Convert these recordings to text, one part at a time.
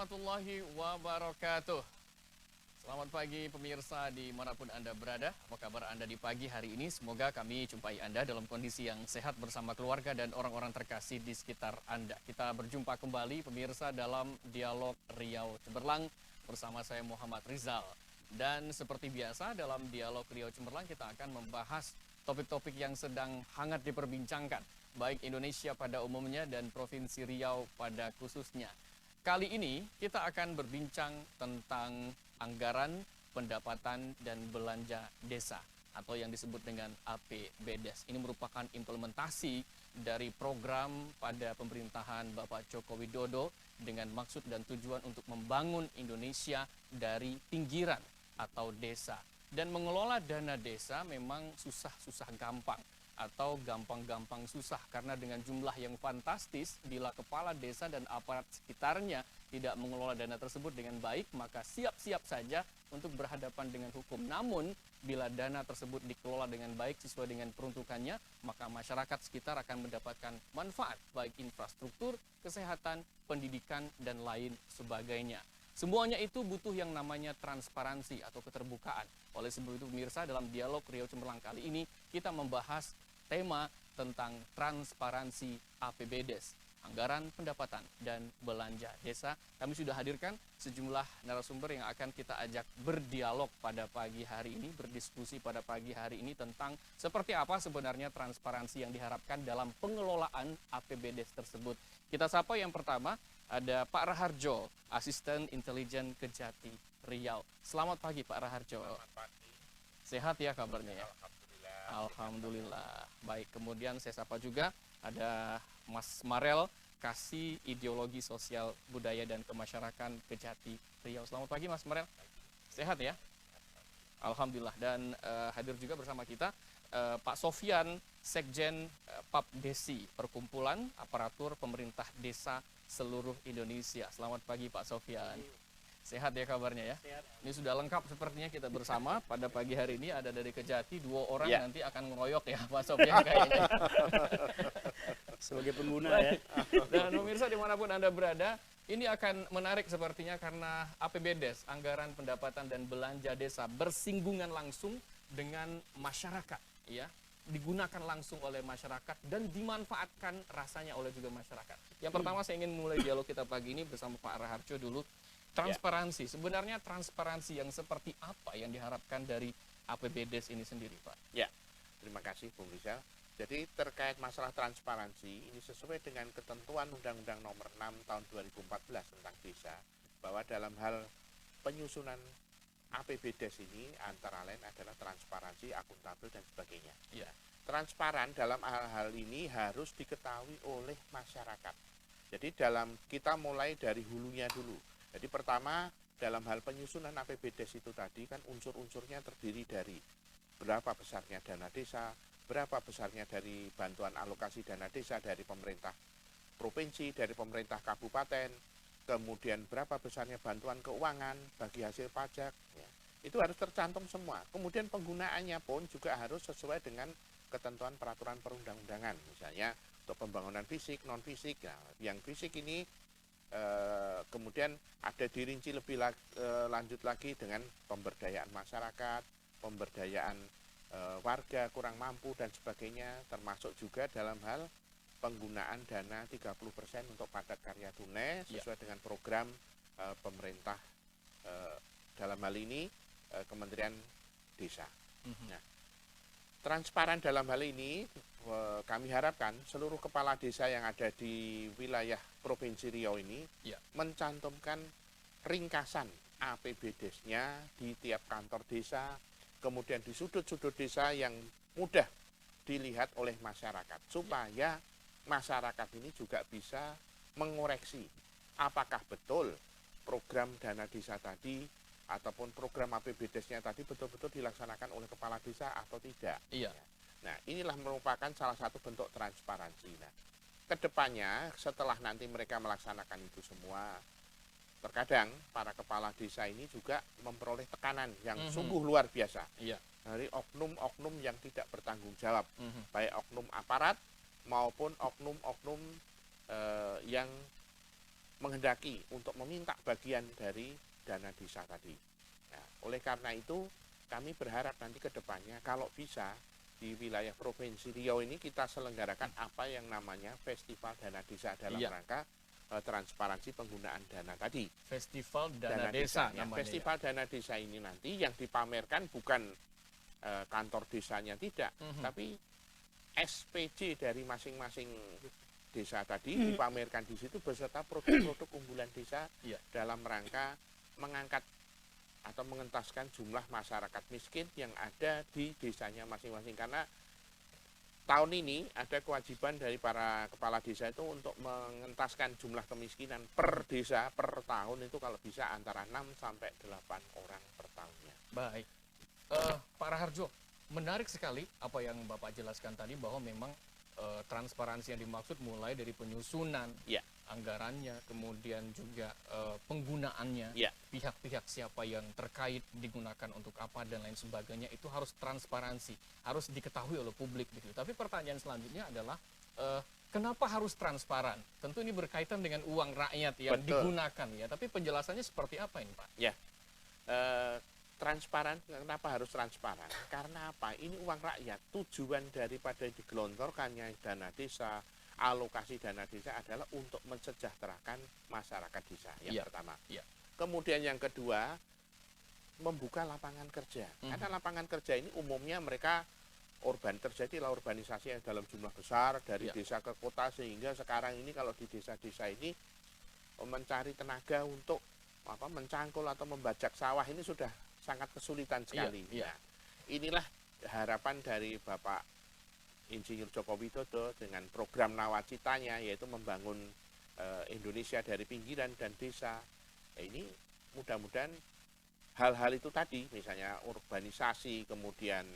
warahmatullahi wabarakatuh. Selamat pagi pemirsa dimanapun Anda berada. Apa kabar Anda di pagi hari ini? Semoga kami jumpai Anda dalam kondisi yang sehat bersama keluarga dan orang-orang terkasih di sekitar Anda. Kita berjumpa kembali pemirsa dalam Dialog Riau Cemerlang bersama saya Muhammad Rizal. Dan seperti biasa dalam Dialog Riau Cemerlang kita akan membahas topik-topik yang sedang hangat diperbincangkan, baik Indonesia pada umumnya dan Provinsi Riau pada khususnya. Kali ini kita akan berbincang tentang anggaran, pendapatan, dan belanja desa atau yang disebut dengan APBDes. Ini merupakan implementasi dari program pada pemerintahan Bapak Joko Widodo dengan maksud dan tujuan untuk membangun Indonesia dari pinggiran atau desa. Dan mengelola dana desa memang susah-susah gampang atau gampang-gampang susah karena dengan jumlah yang fantastis, bila kepala desa dan aparat sekitarnya tidak mengelola dana tersebut dengan baik, maka siap-siap saja untuk berhadapan dengan hukum. Namun bila dana tersebut dikelola dengan baik sesuai dengan peruntukannya, maka masyarakat sekitar akan mendapatkan manfaat baik infrastruktur, kesehatan, pendidikan, dan lain sebagainya. Semuanya itu butuh yang namanya transparansi atau keterbukaan. Oleh sebab itu pemirsa, dalam Dialog Riau Cemerlang kali ini kita membahas tema tentang transparansi APBDes, anggaran, pendapatan, dan belanja desa. Kami sudah hadirkan sejumlah narasumber yang akan kita ajak berdialog pada pagi hari ini, berdiskusi pada pagi hari ini tentang seperti apa sebenarnya transparansi yang diharapkan dalam pengelolaan APBDes tersebut. Kita sapa yang pertama, ada Pak Raharjo, Asisten Intelijen Kejati Riau. Selamat pagi Pak Raharjo. Selamat pagi. Sehat ya kabarnya ya? Alhamdulillah. Alhamdulillah. Baik, kemudian saya sapa juga ada Mas Marel, Kasih Ideologi Sosial Budaya dan Kemasyarakatan Kejati Riau. Selamat pagi Mas Marel. Sehat ya? Alhamdulillah. Dan hadir juga bersama kita Pak Sofyan, Sekjen PAPDESI, Perkumpulan Aparatur Pemerintah Desa Seluruh Indonesia. Selamat pagi Pak Sofyan. Sehat ya kabarnya ya? Sehat. Ini sudah lengkap sepertinya kita bersama pada pagi hari ini. Ada dari Kejati, 2 orang Ya. nanti akan ngeroyok ya Pak Sofyan kayaknya. Sebagai pengguna ya. Dan pemirsa dimanapun Anda berada, ini akan menarik sepertinya karena APBDes, anggaran pendapatan dan belanja desa, bersinggungan langsung dengan masyarakat, ya, digunakan langsung oleh masyarakat dan dimanfaatkan rasanya oleh juga masyarakat. Yang pertama saya ingin mulai dialog kita pagi ini bersama Pak Raharjo dulu. Transparansi, sebenarnya transparansi yang seperti apa yang diharapkan dari APBDes ini sendiri, Pak? Ya, terima kasih Bung Rizal. Jadi terkait masalah transparansi, ini sesuai dengan ketentuan Undang-Undang Nomor 6 Tahun 2014 tentang desa, bahwa dalam hal penyusunan APBDes ini antara lain adalah transparansi, akuntabel, dan sebagainya. Ya. Transparan dalam hal-hal ini harus diketahui oleh masyarakat. Jadi kita mulai dari hulunya dulu. Jadi pertama, dalam hal penyusunan APBDes itu tadi kan unsur-unsurnya terdiri dari berapa besarnya dana desa, berapa besarnya dari bantuan alokasi dana desa dari pemerintah provinsi, dari pemerintah kabupaten, kemudian berapa besarnya bantuan keuangan bagi hasil pajak, ya. Itu harus tercantum semua. Kemudian penggunaannya pun juga harus sesuai dengan ketentuan peraturan perundang-undangan. Misalnya untuk pembangunan fisik, non-fisik. Nah, yang fisik ini kemudian ada dirinci lebih lanjut lagi dengan pemberdayaan masyarakat, pemberdayaan warga kurang mampu dan sebagainya, termasuk juga dalam hal penggunaan dana 30% untuk padat karya tunai sesuai dengan program pemerintah dalam hal ini Kementerian Desa. Nah, transparan dalam hal ini kami harapkan seluruh kepala desa yang ada di wilayah Provinsi Riau ini mencantumkan ringkasan APBDes-nya di tiap kantor desa, kemudian di sudut-sudut desa yang mudah dilihat oleh masyarakat, supaya masyarakat ini juga bisa mengoreksi apakah betul program dana desa tadi ataupun program APBDes-nya tadi betul-betul dilaksanakan oleh kepala desa atau tidak. Iya. Nah, inilah merupakan salah satu bentuk transparansi. Nah, kedepannya setelah nanti mereka melaksanakan itu semua, terkadang para kepala desa ini juga memperoleh tekanan yang sungguh luar biasa dari oknum-oknum yang tidak bertanggung jawab, baik oknum aparat maupun oknum-oknum yang menghendaki untuk meminta bagian dari dana desa tadi. Nah, oleh karena itu kami berharap nanti ke depannya kalau bisa di wilayah Provinsi Riau ini kita selenggarakan apa yang namanya Festival Dana Desa dalam rangka transparansi penggunaan dana tadi. Festival Dana Desa Ya. namanya. Festival Dana Desa ini nanti yang dipamerkan bukan kantor desanya tidak, tapi SPJ dari masing-masing desa tadi dipamerkan di situ beserta produk-produk unggulan desa dalam rangka mengangkat atau mengentaskan jumlah masyarakat miskin yang ada di desanya masing-masing. Karena tahun ini ada kewajiban dari para kepala desa itu untuk mengentaskan jumlah kemiskinan per desa per tahun itu kalau bisa antara 6 sampai 8 orang per tahunnya. Baik. Pak Raharjo, menarik sekali apa yang Bapak jelaskan tadi bahwa memang transparansi yang dimaksud mulai dari penyusunan, anggarannya, kemudian juga penggunaannya, pihak-pihak siapa yang terkait digunakan untuk apa dan lain sebagainya itu harus transparansi, harus diketahui oleh publik begitu. Tapi pertanyaan selanjutnya adalah kenapa harus transparan? Tentu ini berkaitan dengan uang rakyat yang digunakan ya. Tapi penjelasannya seperti apa ini, Pak? Ya, transparan. Kenapa harus transparan? Karena apa? Ini uang rakyat. Tujuan daripada digelontorkannya dana desa, alokasi dana desa adalah untuk mensejahterakan masyarakat desa. Yang pertama. Kemudian yang kedua, membuka lapangan kerja. Karena lapangan kerja ini umumnya mereka terjadilah urbanisasi yang dalam jumlah besar dari desa ke kota, sehingga sekarang ini kalau di desa-desa ini mencari tenaga untuk mencangkul atau membajak sawah ini sudah sangat kesulitan sekali. Nah, inilah harapan dari Bapak Insinyur Joko Widodo dengan program nawacitanya, yaitu membangun Indonesia dari pinggiran dan desa. Ini mudah-mudahan hal-hal itu tadi, misalnya urbanisasi, kemudian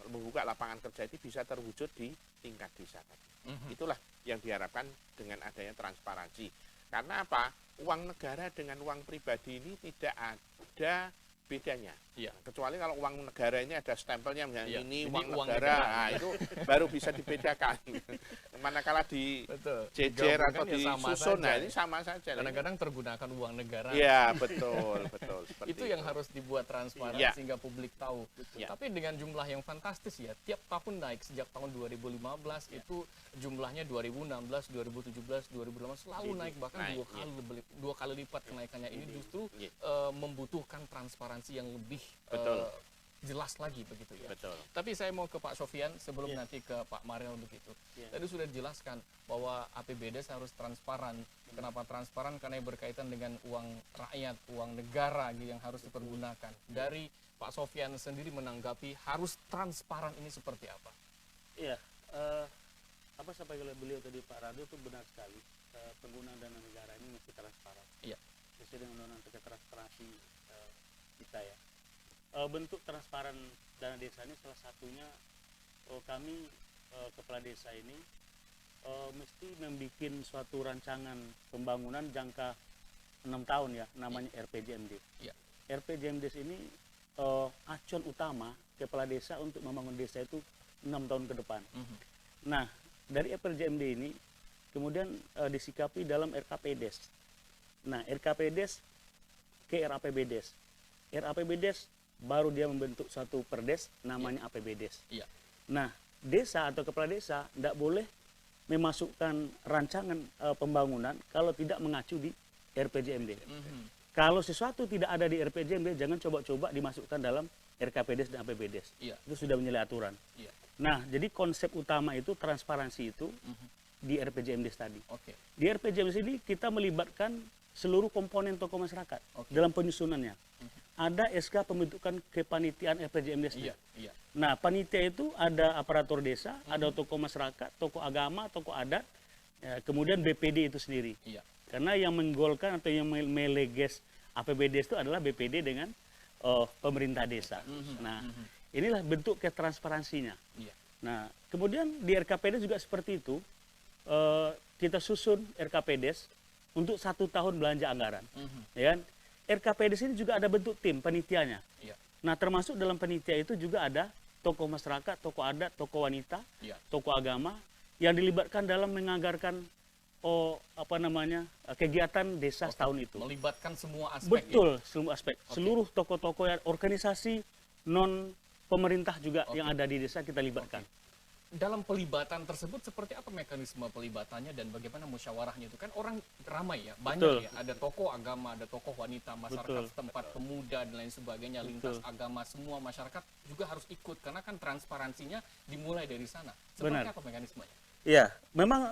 membuka lapangan kerja itu bisa terwujud di tingkat desa tadi. Itulah yang diharapkan dengan adanya transparansi. Karena apa? Uang negara dengan uang pribadi ini tidak ada bedanya. Kecuali kalau uang negara ini ada stempelnya, misalnya ini uang negara, nah, itu baru bisa dibedakan. Manakala di jejer atau disusun, nah ini sama saja. Kadang-kadang tergunakan uang negara. Iya, betul. Itu yang harus dibuat transparan sehingga publik tahu. Tapi dengan jumlah yang fantastis ya, tiap tahun naik sejak tahun 2015 itu jumlahnya 2016, 2017, 2018 selalu naik, bahkan dua kali lipat kenaikannya. Ini justru membutuhkan transparansi yang lebih jelas lagi begitu ya. Tapi saya mau ke Pak Sofian sebelum nanti ke Pak Mariel begitu. Tadi sudah dijelaskan bahwa APBDes harus transparan. Kenapa transparan? Karena berkaitan dengan uang rakyat, uang negara yang harus dipergunakan. Dari Pak Sofian sendiri menanggapi harus transparan ini seperti apa? Iya, apa sampaikan oleh beliau tadi Pak Rado itu benar sekali. Penggunaan dana negara ini mesti transparan. Sesuai dengan undang-undang terkait transparansi kita ya. Bentuk transparan dana desa ini salah satunya kami kepala desa ini mesti membuat suatu rancangan pembangunan jangka 6 tahun ya, namanya RPJMD. RPJMD ini acuan utama kepala desa untuk membangun desa itu 6 tahun ke depan. Nah, dari RPJMD ini kemudian disikapi dalam RKPDes. Nah, RKPDes ke RAPBDes. RAPBDes baru dia membentuk suatu perdes namanya APBDes. Nah, desa atau kepala desa tidak boleh memasukkan rancangan pembangunan kalau tidak mengacu di RPJMD. Kalau sesuatu tidak ada di RPJMD, jangan coba-coba dimasukkan dalam RKPDes dan APBDes. Itu sudah menyalahi aturan. Nah, jadi konsep utama itu transparansi itu di RPJMDes tadi. Di RPJMDes ini kita melibatkan seluruh komponen tokoh masyarakat dalam penyusunannya. Ada SK pembentukan kepanitiaan RPJMDes. Nah, panitia itu ada aparatur desa, ada tokoh masyarakat, tokoh agama, tokoh adat, ya, kemudian BPD itu sendiri. Karena yang menggolkan atau yang meleges APBDes itu adalah BPD dengan pemerintah desa. Nah, inilah bentuk ketransparansinya. Nah, kemudian di RKPDes juga seperti itu. Kita susun RKPDes untuk 1 tahun belanja anggaran. Ya kan? RKPDes ini juga ada bentuk tim panitianya. Nah, termasuk dalam panitia itu juga ada tokoh masyarakat, tokoh adat, tokoh wanita, tokoh agama yang dilibatkan dalam menganggarkan kegiatan desa setahun itu. Melibatkan semua aspek. Betul, seluruh aspek. Seluruh tokoh-tokoh organisasi non pemerintah juga yang ada di desa kita libatkan. Dalam pelibatan tersebut seperti apa mekanisme pelibatannya dan bagaimana musyawarahnya itu? Kan orang ramai ya, banyak ya. Ada tokoh agama, ada tokoh wanita, masyarakat setempat, pemuda dan lain sebagainya, lintas agama, semua masyarakat juga harus ikut karena kan transparansinya dimulai dari sana. Seperti apa mekanismenya? Iya, memang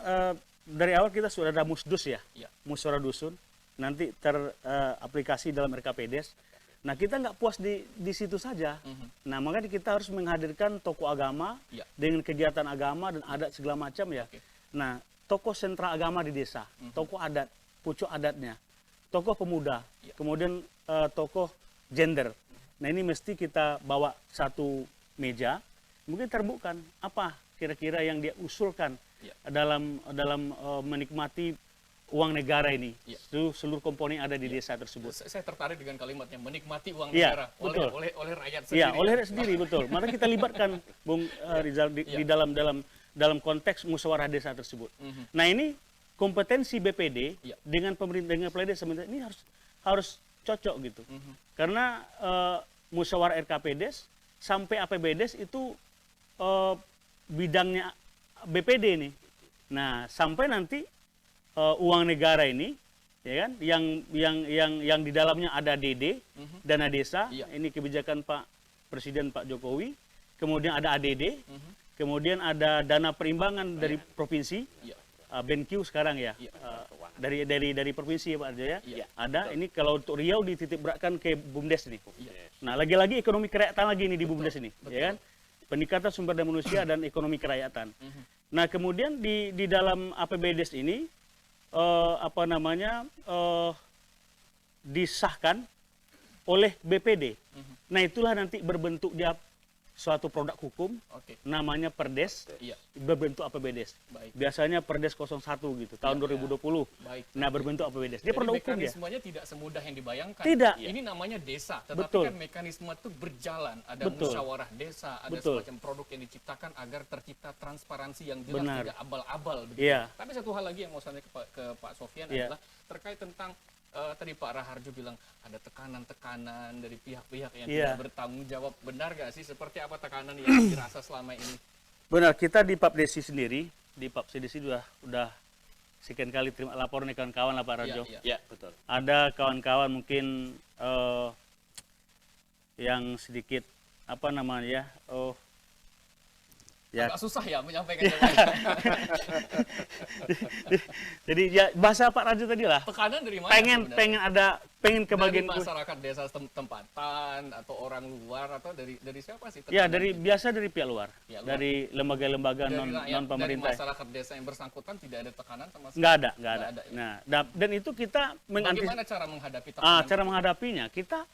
dari awal kita sudah ada musdus ya, musyawarah dusun, nanti teraplikasi dalam RKPDes. Nah kita nggak puas di situ saja. Nah makanya kita harus menghadirkan tokoh agama dengan kegiatan agama dan adat segala macam ya. Nah tokoh sentra agama di desa, tokoh adat, pucuk adatnya, tokoh pemuda, kemudian tokoh gender. Nah ini mesti kita bawa satu meja, mungkin terbukan apa kira-kira yang dia usulkan dalam menikmati uang negara ini, seluruh komponen yang ada di desa tersebut. Saya tertarik dengan kalimatnya, menikmati uang negara oleh rakyat sendiri. Iya, oleh rakyat sendiri, betul. Maka kita libatkan, Bung Rizal, di dalam konteks musyawarah desa tersebut. Nah ini kompetensi BPD dengan pemerintah, dengan kepala desa ini harus cocok gitu. Karena musyawarah RKPDes sampai APBDes itu bidangnya BPD nih. Nah sampai nanti uang negara ini, ya kan, yang di dalamnya ada DD, dana desa, ini kebijakan Pak Presiden Pak Jokowi, kemudian ada ADD, kemudian ada dana perimbangan dari provinsi, BenQ sekarang ya, dari provinsi ya Pak Arjo ya, ada ini kalau untuk Riau dititip beratkan ke BUMDes nih. Nah lagi-lagi ekonomi kerakyatan lagi ini di BUMDes ini, ya kan, peningkatan sumber daya manusia dan ekonomi kerakyatan. Nah kemudian di dalam APBDes ini disahkan oleh BPD. Nah itulah nanti berbentuk dia suatu produk hukum, namanya Perdes, berbentuk APBDes. Biasanya Perdes 01 gitu, tahun 2020. Nah berbentuk APBDes. Dia produk hukum ya. Mekanismenya tidak semudah yang dibayangkan. Tidak. Ini namanya desa, tetapi kan mekanisme itu berjalan. Ada musyawarah desa, ada semacam produk yang diciptakan agar tercipta transparansi yang jelas, tidak abal-abal. Tapi satu hal lagi yang mau saya ke Pak Sofyan adalah terkait tentang tadi Pak Raharjo bilang ada tekanan-tekanan dari pihak-pihak yang tidak bertanggung jawab. Benar gak sih? Seperti apa tekanan yang dirasa selama ini? Benar, kita di Papdesi sendiri, di Papdesi udah sekian kali terima laporan dari kawan-kawan lah Pak Raharjo. Iya, betul. Ada kawan-kawan mungkin yang sedikit agak susah ya menyampaikan. Jadi ya bahasa Pak Raharjo tadi lah. Tekanan dari mana? Pengen ke bagian dari masyarakat desa tempatan atau orang luar atau dari siapa sih? Ya dari pihak luar. Dari lembaga-lembaga non pemerintah. Dari masyarakat desa yang bersangkutan tidak ada tekanan sama sekali. Nggak ada. Nah, dan itu kita bagaimana cara menghadapi tekanan? Cara menghadapinya kita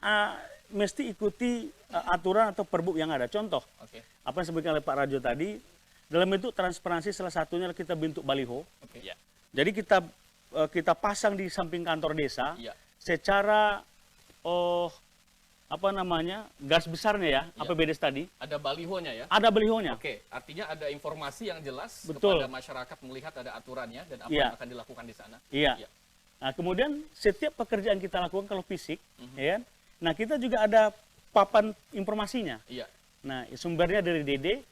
mesti ikuti aturan atau perbuk yang ada. Contoh, apa yang disebutkan oleh Pak Raharjo tadi, dalam bentuk transparansi salah satunya kita bentuk baliho. Jadi kita pasang di samping kantor desa secara gas besarnya ya, APBDes tadi. Ada balihonya ya? Ada balihonya. Artinya ada informasi yang jelas kepada masyarakat melihat ada aturannya dan apa yang akan dilakukan di sana. Nah, kemudian setiap pekerjaan kita lakukan kalau fisik, ya kan? Nah, kita juga ada papan informasinya. Nah, sumbernya dari DD,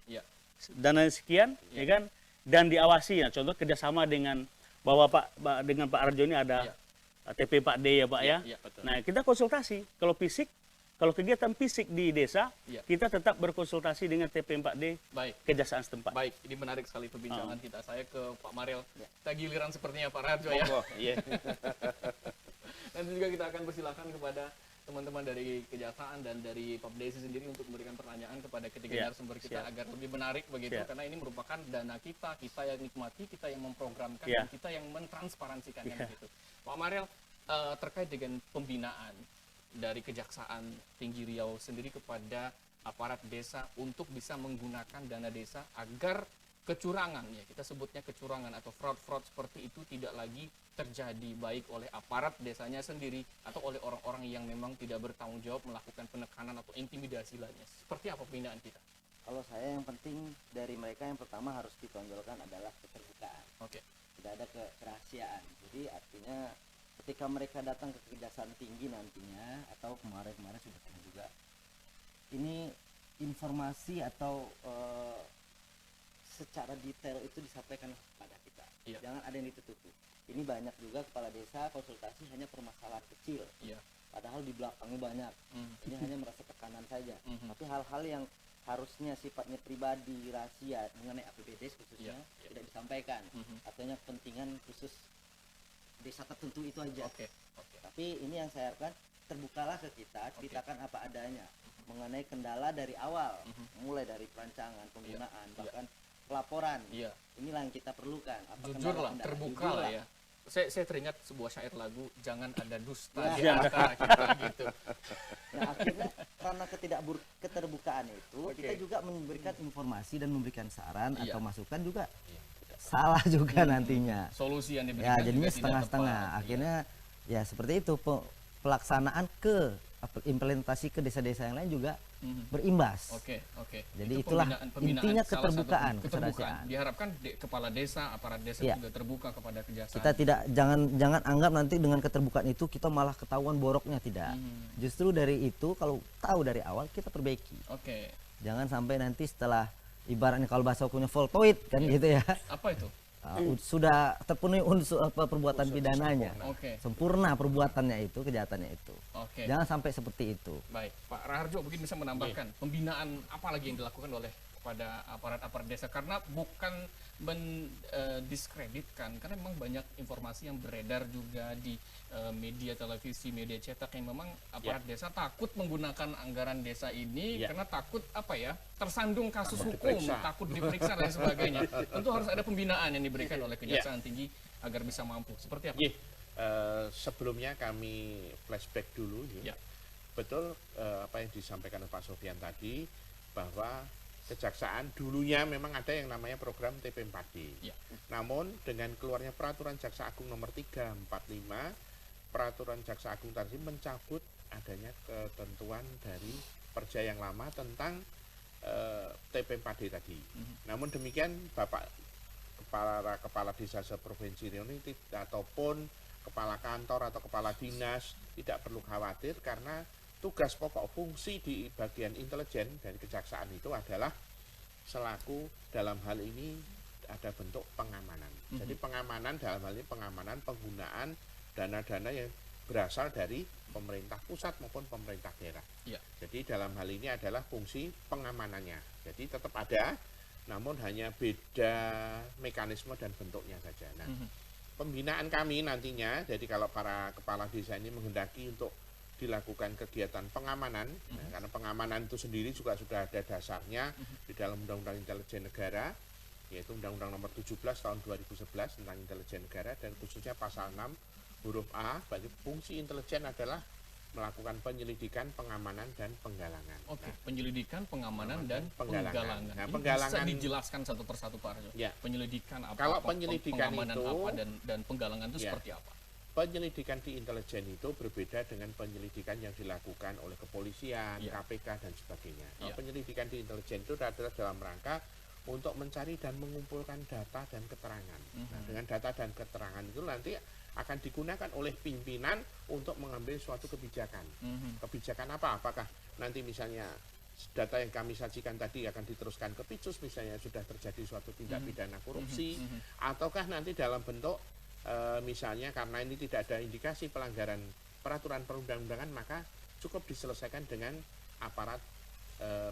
dana sekian, ya kan? Dan diawasi, ya. Contoh kerjasama dengan Pak Raharjo ini ada TP Pak D ya Pak ya. Nah, kita konsultasi. Kalau kegiatan fisik di desa, kita tetap berkonsultasi dengan TP 4D kejaksaan setempat. Baik, ini menarik sekali perbincangan kita. Saya ke Pak Mariel. Kita giliran sepertinya Pak Raharjo ya. Nanti juga kita akan persilahkan kepada teman-teman dari Kejaksaan dan dari Papdesi sendiri untuk memberikan pertanyaan kepada ketiga narasumber kita agar lebih menarik begitu, karena ini merupakan dana kita yang nikmati, kita yang memprogramkan, dan kita yang mentransparansikannya begitu. Pak Mariel, terkait dengan pembinaan dari Kejaksaan Tinggi Riau sendiri kepada aparat desa untuk bisa menggunakan dana desa agar kecurangan, ya kita sebutnya kecurangan atau fraud-fraud seperti itu tidak lagi terjadi, baik oleh aparat desanya sendiri atau oleh orang-orang yang memang tidak bertanggung jawab melakukan penekanan atau intimidasi lainnya. Seperti apa pembinaan kita? Kalau saya yang penting dari mereka yang pertama harus ditonjolkan adalah keterbukaan. tidak ada kerahasiaan. Jadi artinya ketika mereka datang ke Kejaksaan Tinggi nantinya, atau kemarin-kemarin sudah pernah juga, ini informasi atau secara detail itu disampaikan kepada kita. Iya. Jangan ada yang ditutupi. Ini banyak juga kepala desa konsultasi hanya permasalahan kecil. Iya. Padahal di belakangnya banyak. Ini hanya merasa tekanan saja. Tapi hal-hal yang harusnya sifatnya pribadi, rahasia mengenai APBD khususnya tidak disampaikan. Artinya kepentingan khusus desa tertentu itu aja. Tapi ini yang saya harapkan, terbukalah ke kita, ceritakan apa adanya mengenai kendala dari awal, mulai dari perancangan, penggunaan, bahkan pelaporan. Inilah yang kita perlukan. Jujur lah, terbuka lah ya. Saya teringat sebuah syair lagu, jangan ada dusta di antara kita gitu. Nah akhirnya karena keterbukaan itu, kita juga memberikan informasi dan memberikan saran atau masukan juga salah juga nantinya. Solusi yang diberikan ya jadinya setengah-setengah. Akhirnya ya seperti itu, pelaksanaan ke implementasi ke desa-desa yang lain juga berimbas. Jadi itu itulah pembinaan intinya keterbukaan. keterbukaan. Diharapkan kepala desa, aparat desa juga terbuka kepada kejaksaan. Kita tidak jangan anggap nanti dengan keterbukaan itu kita malah ketahuan boroknya, tidak. Justru dari itu kalau tahu dari awal kita perbaiki. Jangan sampai nanti setelah ibaratnya kalau bahasa hukumnya voltoid kan gitu ya. Apa itu? Sudah terpenuhi unsur perbuatan pidananya, sempurna perbuatannya itu, kejahatannya itu. Jangan sampai seperti itu. Baik, Pak Raharjo mungkin bisa menambahkan pembinaan apa lagi yang dilakukan oleh kepada aparat-aparat desa, karena bukan mendiskreditkan, karena memang banyak informasi yang beredar juga di media televisi, media cetak, yang memang aparat desa takut menggunakan anggaran desa ini karena takut tersandung kasus hukum, takut diperiksa dan sebagainya. Tentu harus ada pembinaan yang diberikan oleh Kejaksaan Tinggi agar bisa mampu. Seperti apa? Sebelumnya kami flashback dulu. Betul apa yang disampaikan oleh Pak Sofyan tadi, bahwa Kejaksaan dulunya memang ada yang namanya program TP4D. Namun dengan keluarnya peraturan Jaksa Agung nomor 345, peraturan Jaksa Agung tadi mencabut adanya ketentuan dari Perja yang lama tentang TP4D tadi. Namun demikian Bapak kepala desa seprovinsi Riau ini ataupun kepala kantor atau kepala dinas tidak perlu khawatir, karena tugas pokok fungsi di bagian intelijen dari kejaksaan itu adalah selaku dalam hal ini ada bentuk pengamanan. Jadi pengamanan dalam hal ini pengamanan penggunaan dana-dana yang berasal dari pemerintah pusat maupun pemerintah daerah. Jadi dalam hal ini adalah fungsi pengamanannya. Jadi tetap ada, namun hanya beda mekanisme dan bentuknya saja. Nah, pembinaan kami nantinya, jadi kalau para kepala desa ini menghendaki untuk dilakukan kegiatan pengamanan, karena pengamanan itu sendiri juga sudah ada dasarnya di dalam Undang-Undang Intelijen Negara, yaitu Undang-Undang Nomor 17 Tahun 2011 tentang Intelijen Negara, dan khususnya pasal 6 huruf A, bagi fungsi intelijen adalah melakukan penyelidikan, pengamanan, dan penggalangan. Penyelidikan, pengamanan, dan penggalangan. Nah, penggalangan bisa dijelaskan satu persatu, Pak Arjo. Penyelidikan apa? Kalau penyelidikan pengamanan itu, apa dan penggalangan itu seperti apa? Penyelidikan di intelijen itu berbeda dengan penyelidikan yang dilakukan oleh kepolisian, KPK, dan sebagainya. Penyelidikan di intelijen itu adalah dalam rangka untuk mencari dan mengumpulkan data dan keterangan. Nah, dengan data dan keterangan itu nanti akan digunakan oleh pimpinan untuk mengambil suatu kebijakan. Kebijakan apa? Apakah nanti misalnya data yang kami sajikan tadi akan diteruskan ke Picus, misalnya sudah terjadi suatu tindak pidana korupsi, ataukah nanti dalam bentuk misalnya karena ini tidak ada indikasi pelanggaran peraturan perundang-undangan, maka cukup diselesaikan dengan aparat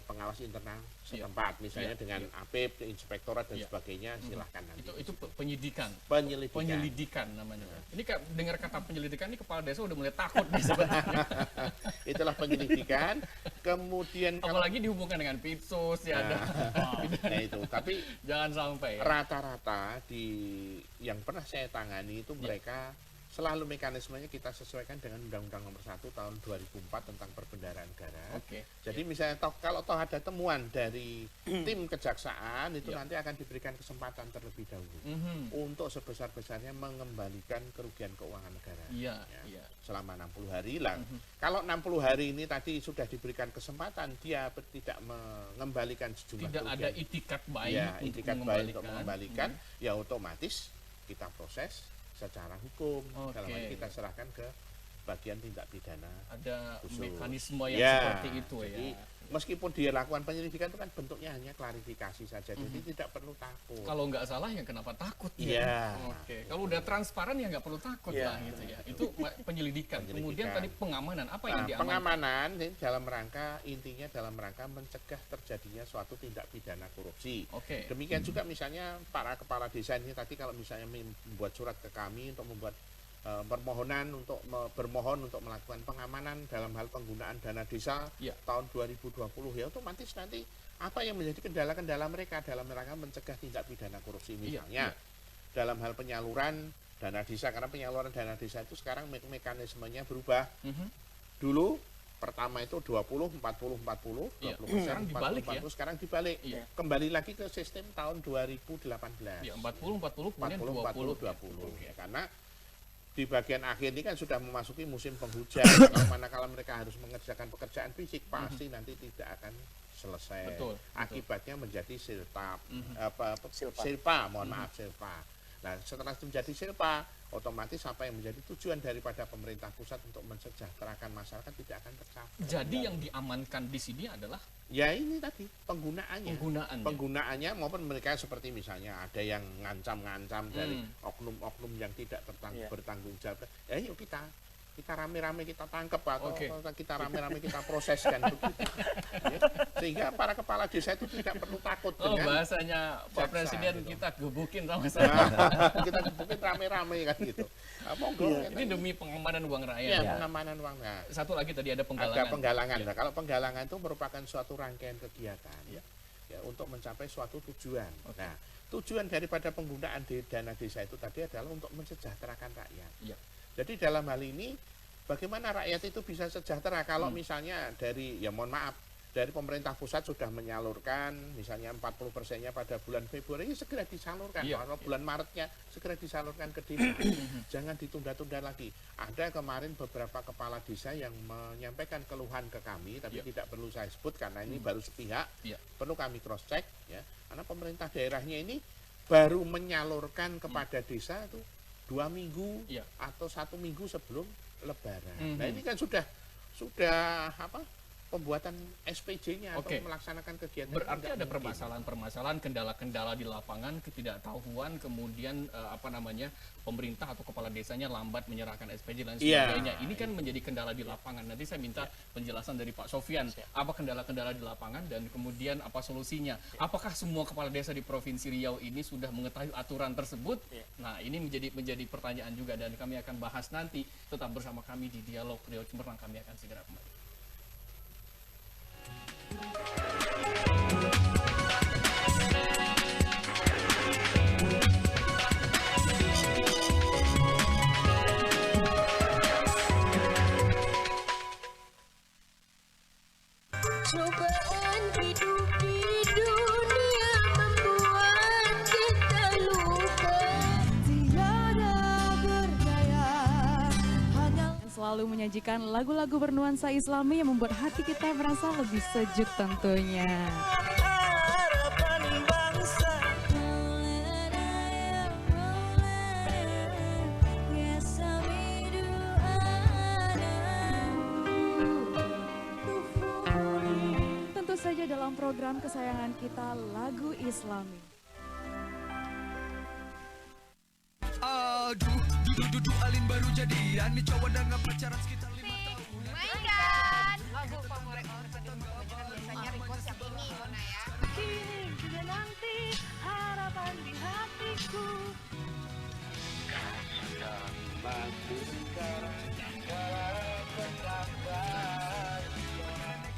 pengawas internal setempat, misalnya dengan APIP, inspektorat, dan sebagainya. Silahkan nanti. Itu penyidikan. Penyelidikan namanya. Ini dengar kata penyelidikan, ini kepala desa udah mulai takut nih sebenarnya. Itulah penyelidikan. Kemudian apalagi dihubungkan dengan Pitsus ya. Nah itu, tapi jangan sampai. Rata-rata yang pernah saya tangani itu mereka selalu mekanismenya kita sesuaikan dengan Undang-Undang Nomor 1 Tahun 2004 tentang Perbendaharaan Negara. Jadi misalnya kalau ada temuan dari tim kejaksaan itu nanti akan diberikan kesempatan terlebih dahulu untuk sebesar-besarnya mengembalikan kerugian keuangan negara. Selama 60 hari lah. Kalau 60 hari ini tadi sudah diberikan kesempatan, dia tidak mengembalikan sejumlah tidak kerugian. Ada itikat baik untuk untuk mengembalikan, ya otomatis kita proses secara hukum. Dalam hal ini Oke. kita serahkan ke bagian tindak pidana. Ada Khusus. mekanisme yang Ya, seperti itu jadi, ya. Meskipun dia lakukan penyelidikan itu kan bentuknya hanya klarifikasi saja, jadi tidak perlu takut. Kalau nggak salah ya kenapa takut ya? Iya. Oke. Kalau udah transparan ya nggak perlu takut Iya. lah gitu ya. Itu penyelidikan. Kemudian tadi pengamanan apa yang Nah, diamankan? pengamanan ini dalam rangka intinya dalam rangka mencegah terjadinya suatu tindak pidana korupsi. Oke. Demikian juga misalnya para kepala desa ini tadi kalau misalnya membuat surat ke kami untuk membuat permohonan untuk bermohon untuk melakukan pengamanan dalam hal penggunaan dana desa Ya. tahun 2020 ya otomatis nanti apa yang menjadi kendala-kendala mereka dalam rangka mencegah tindak pidana korupsi misalnya dalam hal penyaluran dana desa karena penyaluran dana desa itu sekarang mekanismenya berubah. Dulu pertama itu 20 40 40 Iya. 20%, Sekarang dibalik 40, sekarang dibalik. Iya. Kembali lagi ke sistem tahun 2018. Ya, 40 kemudian 40 20. 20. Ya, karena di bagian akhir ini kan sudah memasuki musim penghujan. Kalau manakala mereka harus mengerjakan pekerjaan fisik pasti nanti tidak akan selesai. Betul, Akibatnya menjadi silpa, mohon maaf silpa. Nah, setelah itu menjadi silpa, otomatis apa yang menjadi tujuan daripada pemerintah pusat untuk mensejahterakan masyarakat tidak akan tercapai. Jadi yang diamankan di sini adalah Ya ini tadi penggunaannya. Penggunaannya maupun mereka seperti misalnya ada yang ngancam-ngancam dari oknum-oknum yang tidak bertanggung jawab. Ya yuk kita rame-rame kita tangkap atau kita rame-rame kita proseskan begitu. Ya. Sehingga para kepala desa itu tidak perlu takut dengan bahasanya Pak jaksa, Presiden gitu. kita gebukin sama-sama. Kita gebukin rame-rame kan gitu. Monggo. Ini demi pengamanan uang rakyat. Ya, pengamanan uang. Nah, Satu lagi tadi ada penggalangan. ada penggalangan. Nah, kalau penggalangan itu merupakan suatu rangkaian kegiatan ya untuk mencapai suatu tujuan. Nah, tujuan daripada penggunaan dana desa itu tadi adalah untuk mensejahterakan rakyat. Iya. Jadi dalam hal ini bagaimana rakyat itu bisa sejahtera kalau misalnya dari ya mohon maaf dari pemerintah pusat sudah menyalurkan misalnya 40%-nya pada bulan Februari ya segera disalurkan. Kalau bulan Maretnya segera disalurkan ke desa. Jangan ditunda-tunda lagi. Ada kemarin beberapa kepala desa yang menyampaikan keluhan ke kami tapi tidak perlu saya sebut karena ini baru sepihak. Perlu kami cross check ya. Karena pemerintah daerahnya ini baru menyalurkan kepada desa itu 2 minggu atau 1 minggu sebelum Lebaran. Nah ini kan sudah apa pembuatan SPJ-nya atau melaksanakan kegiatan. Berarti ada permasalahan-permasalahan, kendala-kendala di lapangan, ketidaktahuan, kemudian pemerintah atau kepala desanya lambat menyerahkan SPJ dan sebagainya. Ini kan menjadi kendala di lapangan. Nanti saya minta penjelasan dari Pak Sofyan, apa kendala-kendala di lapangan dan kemudian apa solusinya. Apakah semua kepala desa di Provinsi Riau ini sudah mengetahui aturan tersebut? Nah, ini menjadi pertanyaan juga dan kami akan bahas nanti. Tetap bersama kami di Dialog Riau Cemerlang, kami akan segera kembali. Cobaan hidup di dunia membuat kita lupa. Tiada berdaya, hanya selalu menyajikan lagu-lagu bernuansa Islami yang membuat hati kita merasa lebih sejuk tentunya. harapan bangsa. Ya samidu Tentu saja dalam program kesayangan kita, Lagu Islami. Aduh, duduk Alin baru jadian nih cowok dengan pacaran sekitar 5 tahun. Mainkan lagu favorit orang kan biasanya request yang ini Mona ya. Kini juga nanti harapan di hatiku.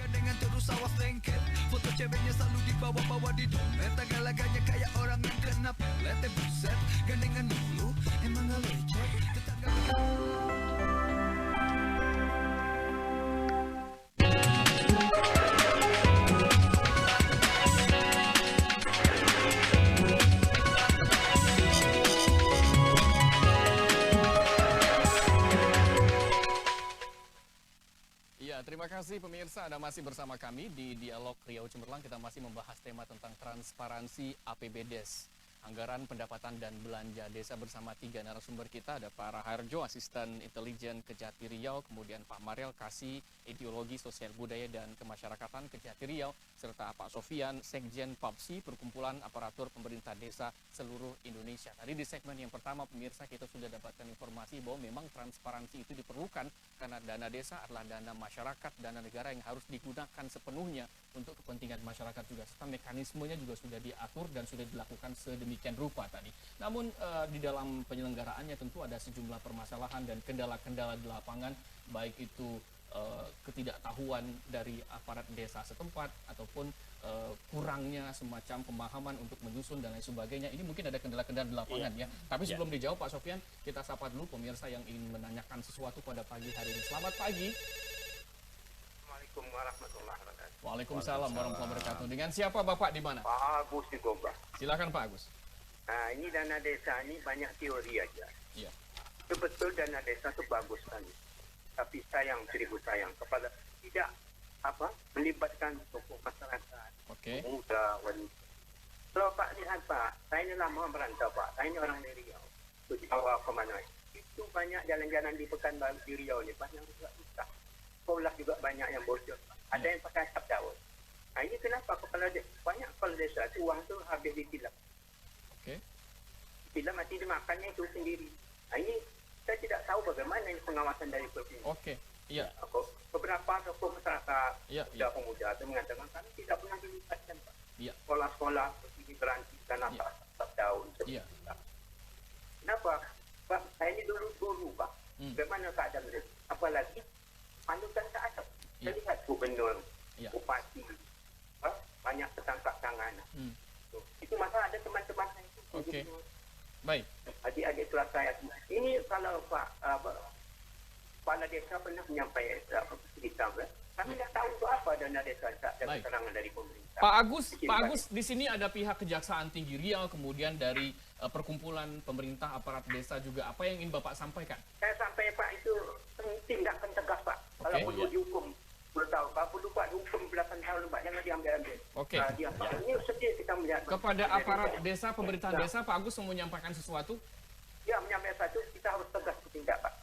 Dengan terus awas lengket, foto ceweknya selalu dibawa-bawa di dompet. Tagalaganya kayak orang yang kena pelet. Buset, gandengan mulu, emang gak lecet. Tetangga Terima kasih pemirsa, Anda masih bersama kami di Dialog Riau Cemerlang. Kita masih membahas tema tentang transparansi APBDes Anggaran Pendapatan dan Belanja Desa bersama 3 narasumber kita. Ada Pak Raharjo, Asisten Intelijen Kejati Riau, kemudian Pak Mariel Kasih, Ideologi Sosial Budaya dan Kemasyarakatan Kejati Riau, serta Pak Sofian, Sekjen PAPSI, Perkumpulan Aparatur Pemerintah Desa Seluruh Indonesia. Tadi di segmen yang pertama, pemirsa, kita sudah dapatkan informasi bahwa memang transparansi itu diperlukan karena dana desa adalah dana masyarakat, dana negara yang harus digunakan sepenuhnya untuk kepentingan masyarakat juga, serta mekanismenya juga sudah diatur dan sudah dilakukan sedemikian rupa tadi. Namun di dalam penyelenggaraannya tentu ada sejumlah permasalahan dan kendala-kendala di lapangan, baik itu ketidaktahuan dari aparat desa setempat ataupun kurangnya semacam pemahaman untuk menyusun dan lain sebagainya. Ini mungkin ada kendala-kendala di lapangan ya. Tapi sebelum dijawab Pak Sofian, kita sapa dulu pemirsa yang ingin menanyakan sesuatu pada pagi hari ini. Selamat pagi. Assalamualaikum warahmatullahi wabarakatuh. Waalaikumsalam warahmatullahi wabarakatuh. Dengan siapa Bapak di mana? Pak Agus di Gombah. Silakan Pak Agus. Nah, ini dana desa ini banyak teori aja. Iya. Betul dana desa itu bagus sekali. Tapi sayang, seribu sayang kepada tidak melibatkan tokoh masyarakat, pemuda, wanita. Kalau Pak lihat Pak, saya ini lama merantau Pak. Saya ini orang dari Riau. Di Jawa kemana? Itu banyak jalan-jalan di Pekanbaru di Riau ini banyak juga rusak. Sekolah juga banyak yang bocor. Ada yang pakai asap daun. Nah ini kenapa banyak kepala desa itu uang itu habis ditilang. Tilang mati dimakannya itu sendiri. Nah ini saya tidak tahu bagaimana ini pengawasan dari provinsi. Iya. Beberapa tokoh masyarakat, pemuda itu mengatakan kami tidak pernah dilibatkan Pak. Iya. Sekolah-sekolah seperti berhenti karena asap daun. Iya. Kenapa? Pak, saya ini dulu Pak. Bagaimana keadaan mereka? Apalagi panutan ke atas. Saya lihat gubernur, bupati, banyak ketangkap tangan. Itu masalah ada teman-teman saya itu. Baik. Adik-adik kelas saya. Ini kalau Pak kepala desa pernah menyampaikan cerita, kami tidak tahu itu apa dana desa dan keterangan dari pemerintah. Pak Agus, di sini ada pihak Kejaksaan Tinggi Riau, kemudian dari Perkumpulan Pemerintah Aparat Desa juga. Apa yang ingin Bapak sampaikan? Saya sampai Pak itu tindakan tegas Pak. Kalau perlu dihukum 10 tahun, kalau perlu Pak dihukum belasan tahun Pak, jangan diambil-ambil. Ini sedih kita melihat. Kepada aparat desa, pemerintahan desa, Pak Agus mau menyampaikan sesuatu? Ya, menyampaikan satu, kita harus tegas bertindak Pak.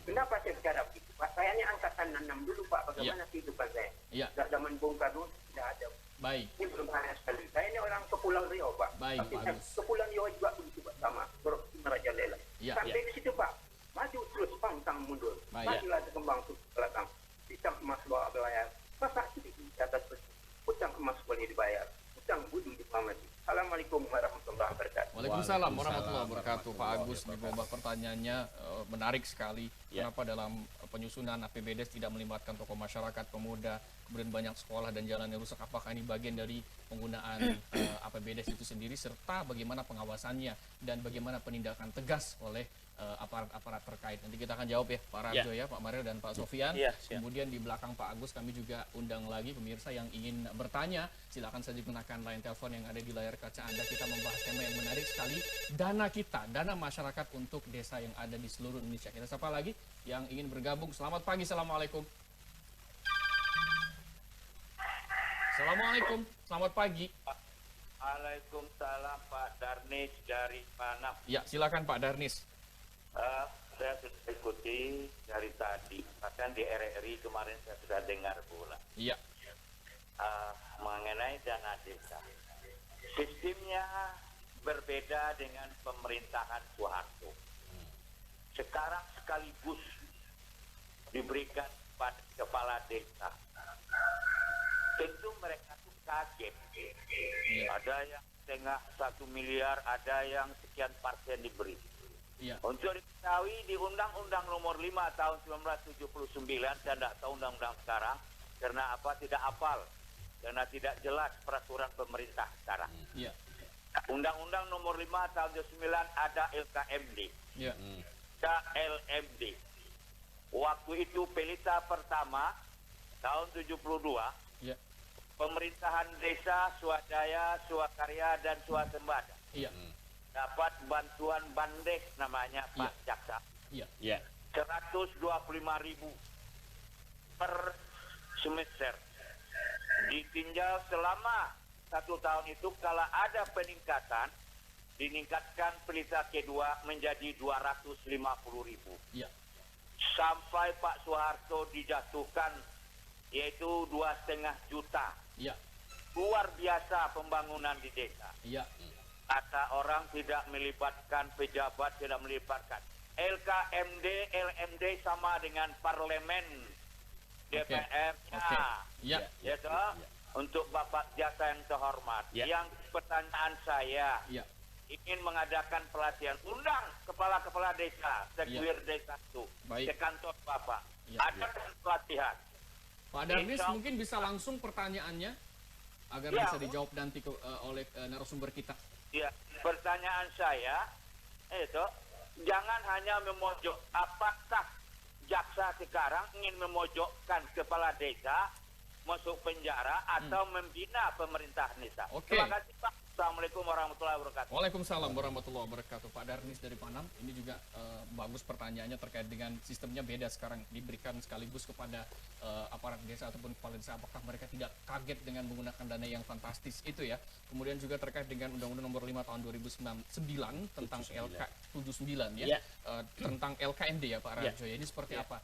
Kenapa saya bicara begitu Pak? Saya ini angkatan 66 dulu Pak, bagaimana kehidupan saya? Zaman Bung Karno tidak ada. Baik. Ini belum banyak sekali. Saya ini orang Kepulauan Riau Pak. Baik, tapi Pak Agus. Kepulauan Riau juga begitu Pak, sama Merajalela. Sampai di situ Pak, maju terus pantang mundur. Majulah berkembang terus belakang. Utang emas bawa bayar. Masa sedikit di atas utang emas boleh dibayar. Utang budi dipahamati. Assalamualaikum warahmatullahi wabarakatuh. Waalaikumsalam warahmatullahi wabarakatuh. Pak Agus, di bawah pertanyaannya menarik sekali. Kenapa dalam penyusunan APBD tidak melibatkan tokoh masyarakat, pemuda, kemudian banyak sekolah dan jalan yang rusak? Apakah ini bagian dari penggunaan APBD itu sendiri, serta bagaimana pengawasannya dan bagaimana penindakan tegas oleh aparat-aparat terkait? Nanti kita akan jawab ya, Pak Rajo ya, Pak Mariel dan Pak Sofian. Kemudian di belakang Pak Agus kami juga undang lagi pemirsa yang ingin bertanya. Silakan saja gunakan line telepon yang ada di layar kaca Anda. Kita membahas tema yang menarik sekali, dana kita, dana masyarakat untuk desa yang ada di seluruh Indonesia. Kita sapa lagi yang ingin bergabung. Selamat pagi, Assalamualaikum. Assalamualaikum, selamat pagi. Waalaikumsalam, Pak Darnis dari Panap. Ya, silakan Pak Darnis. Saya sudah ikuti dari tadi, bahkan di RRI kemarin saya sudah dengar pula. Iya. Mengenai dana desa. Sistemnya berbeda dengan pemerintahan Soeharto. Sekarang sekaligus diberikan pada kepala desa. Tentu mereka tuh kaget. Ada yang setengah 1 miliar, ada yang sekian persen diberi. Untuk diketahui di Undang-Undang Nomor 5 tahun 1979, saya tidak tahu undang-undang sekarang, karena apa tidak hafal, karena tidak jelas peraturan pemerintah sekarang. Undang-Undang Nomor 5 tahun 1999 ada LKMD. Ada LMD. Waktu itu Pelita pertama tahun 72, pemerintahan desa, swadaya, swakarya dan swasembada. Dapat bantuan bandek namanya Pak Jaksa. 125.000 per semester. Ditinjau selama 1 tahun itu, kalau ada peningkatan Ditingkatkan pelita kedua menjadi 250.000. Ya. Sampai Pak Soeharto dijatuhkan yaitu 2,5 juta. Ya. Luar biasa pembangunan di desa. Ya. Kata orang tidak melibatkan pejabat, tidak melibatkan. LKMD, LMD sama dengan parlemen DPR-nya. Ya. Ya, toh? Untuk Bapak Jasa yang terhormat. Ya. Yang pertanyaan saya, ingin mengadakan pelatihan, undang kepala-kepala desa, seklir desa itu ke kantor Bapak. Adakan pelatihan. Pak Darnis mungkin bisa langsung pertanyaannya agar bisa dijawab nanti oleh narasumber kita. Ya, pertanyaan saya itu jangan hanya memojok. Apakah jaksa sekarang ingin memojokkan kepala desa masuk penjara atau membina pemerintahan desa? Terima kasih Pak. Assalamualaikum warahmatullahi wabarakatuh. Waalaikumsalam warahmatullahi wabarakatuh. Pak Darnis dari Panam, ini juga bagus pertanyaannya terkait dengan sistemnya beda sekarang, diberikan sekaligus kepada aparat desa ataupun kepala desa. Apakah mereka tidak kaget dengan menggunakan dana yang fantastis itu ya? Kemudian juga terkait dengan Undang-Undang Nomor 5 Tahun 2009 tentang LK79 ya, tentang LKMD ya Pak Rajo. Ini seperti apa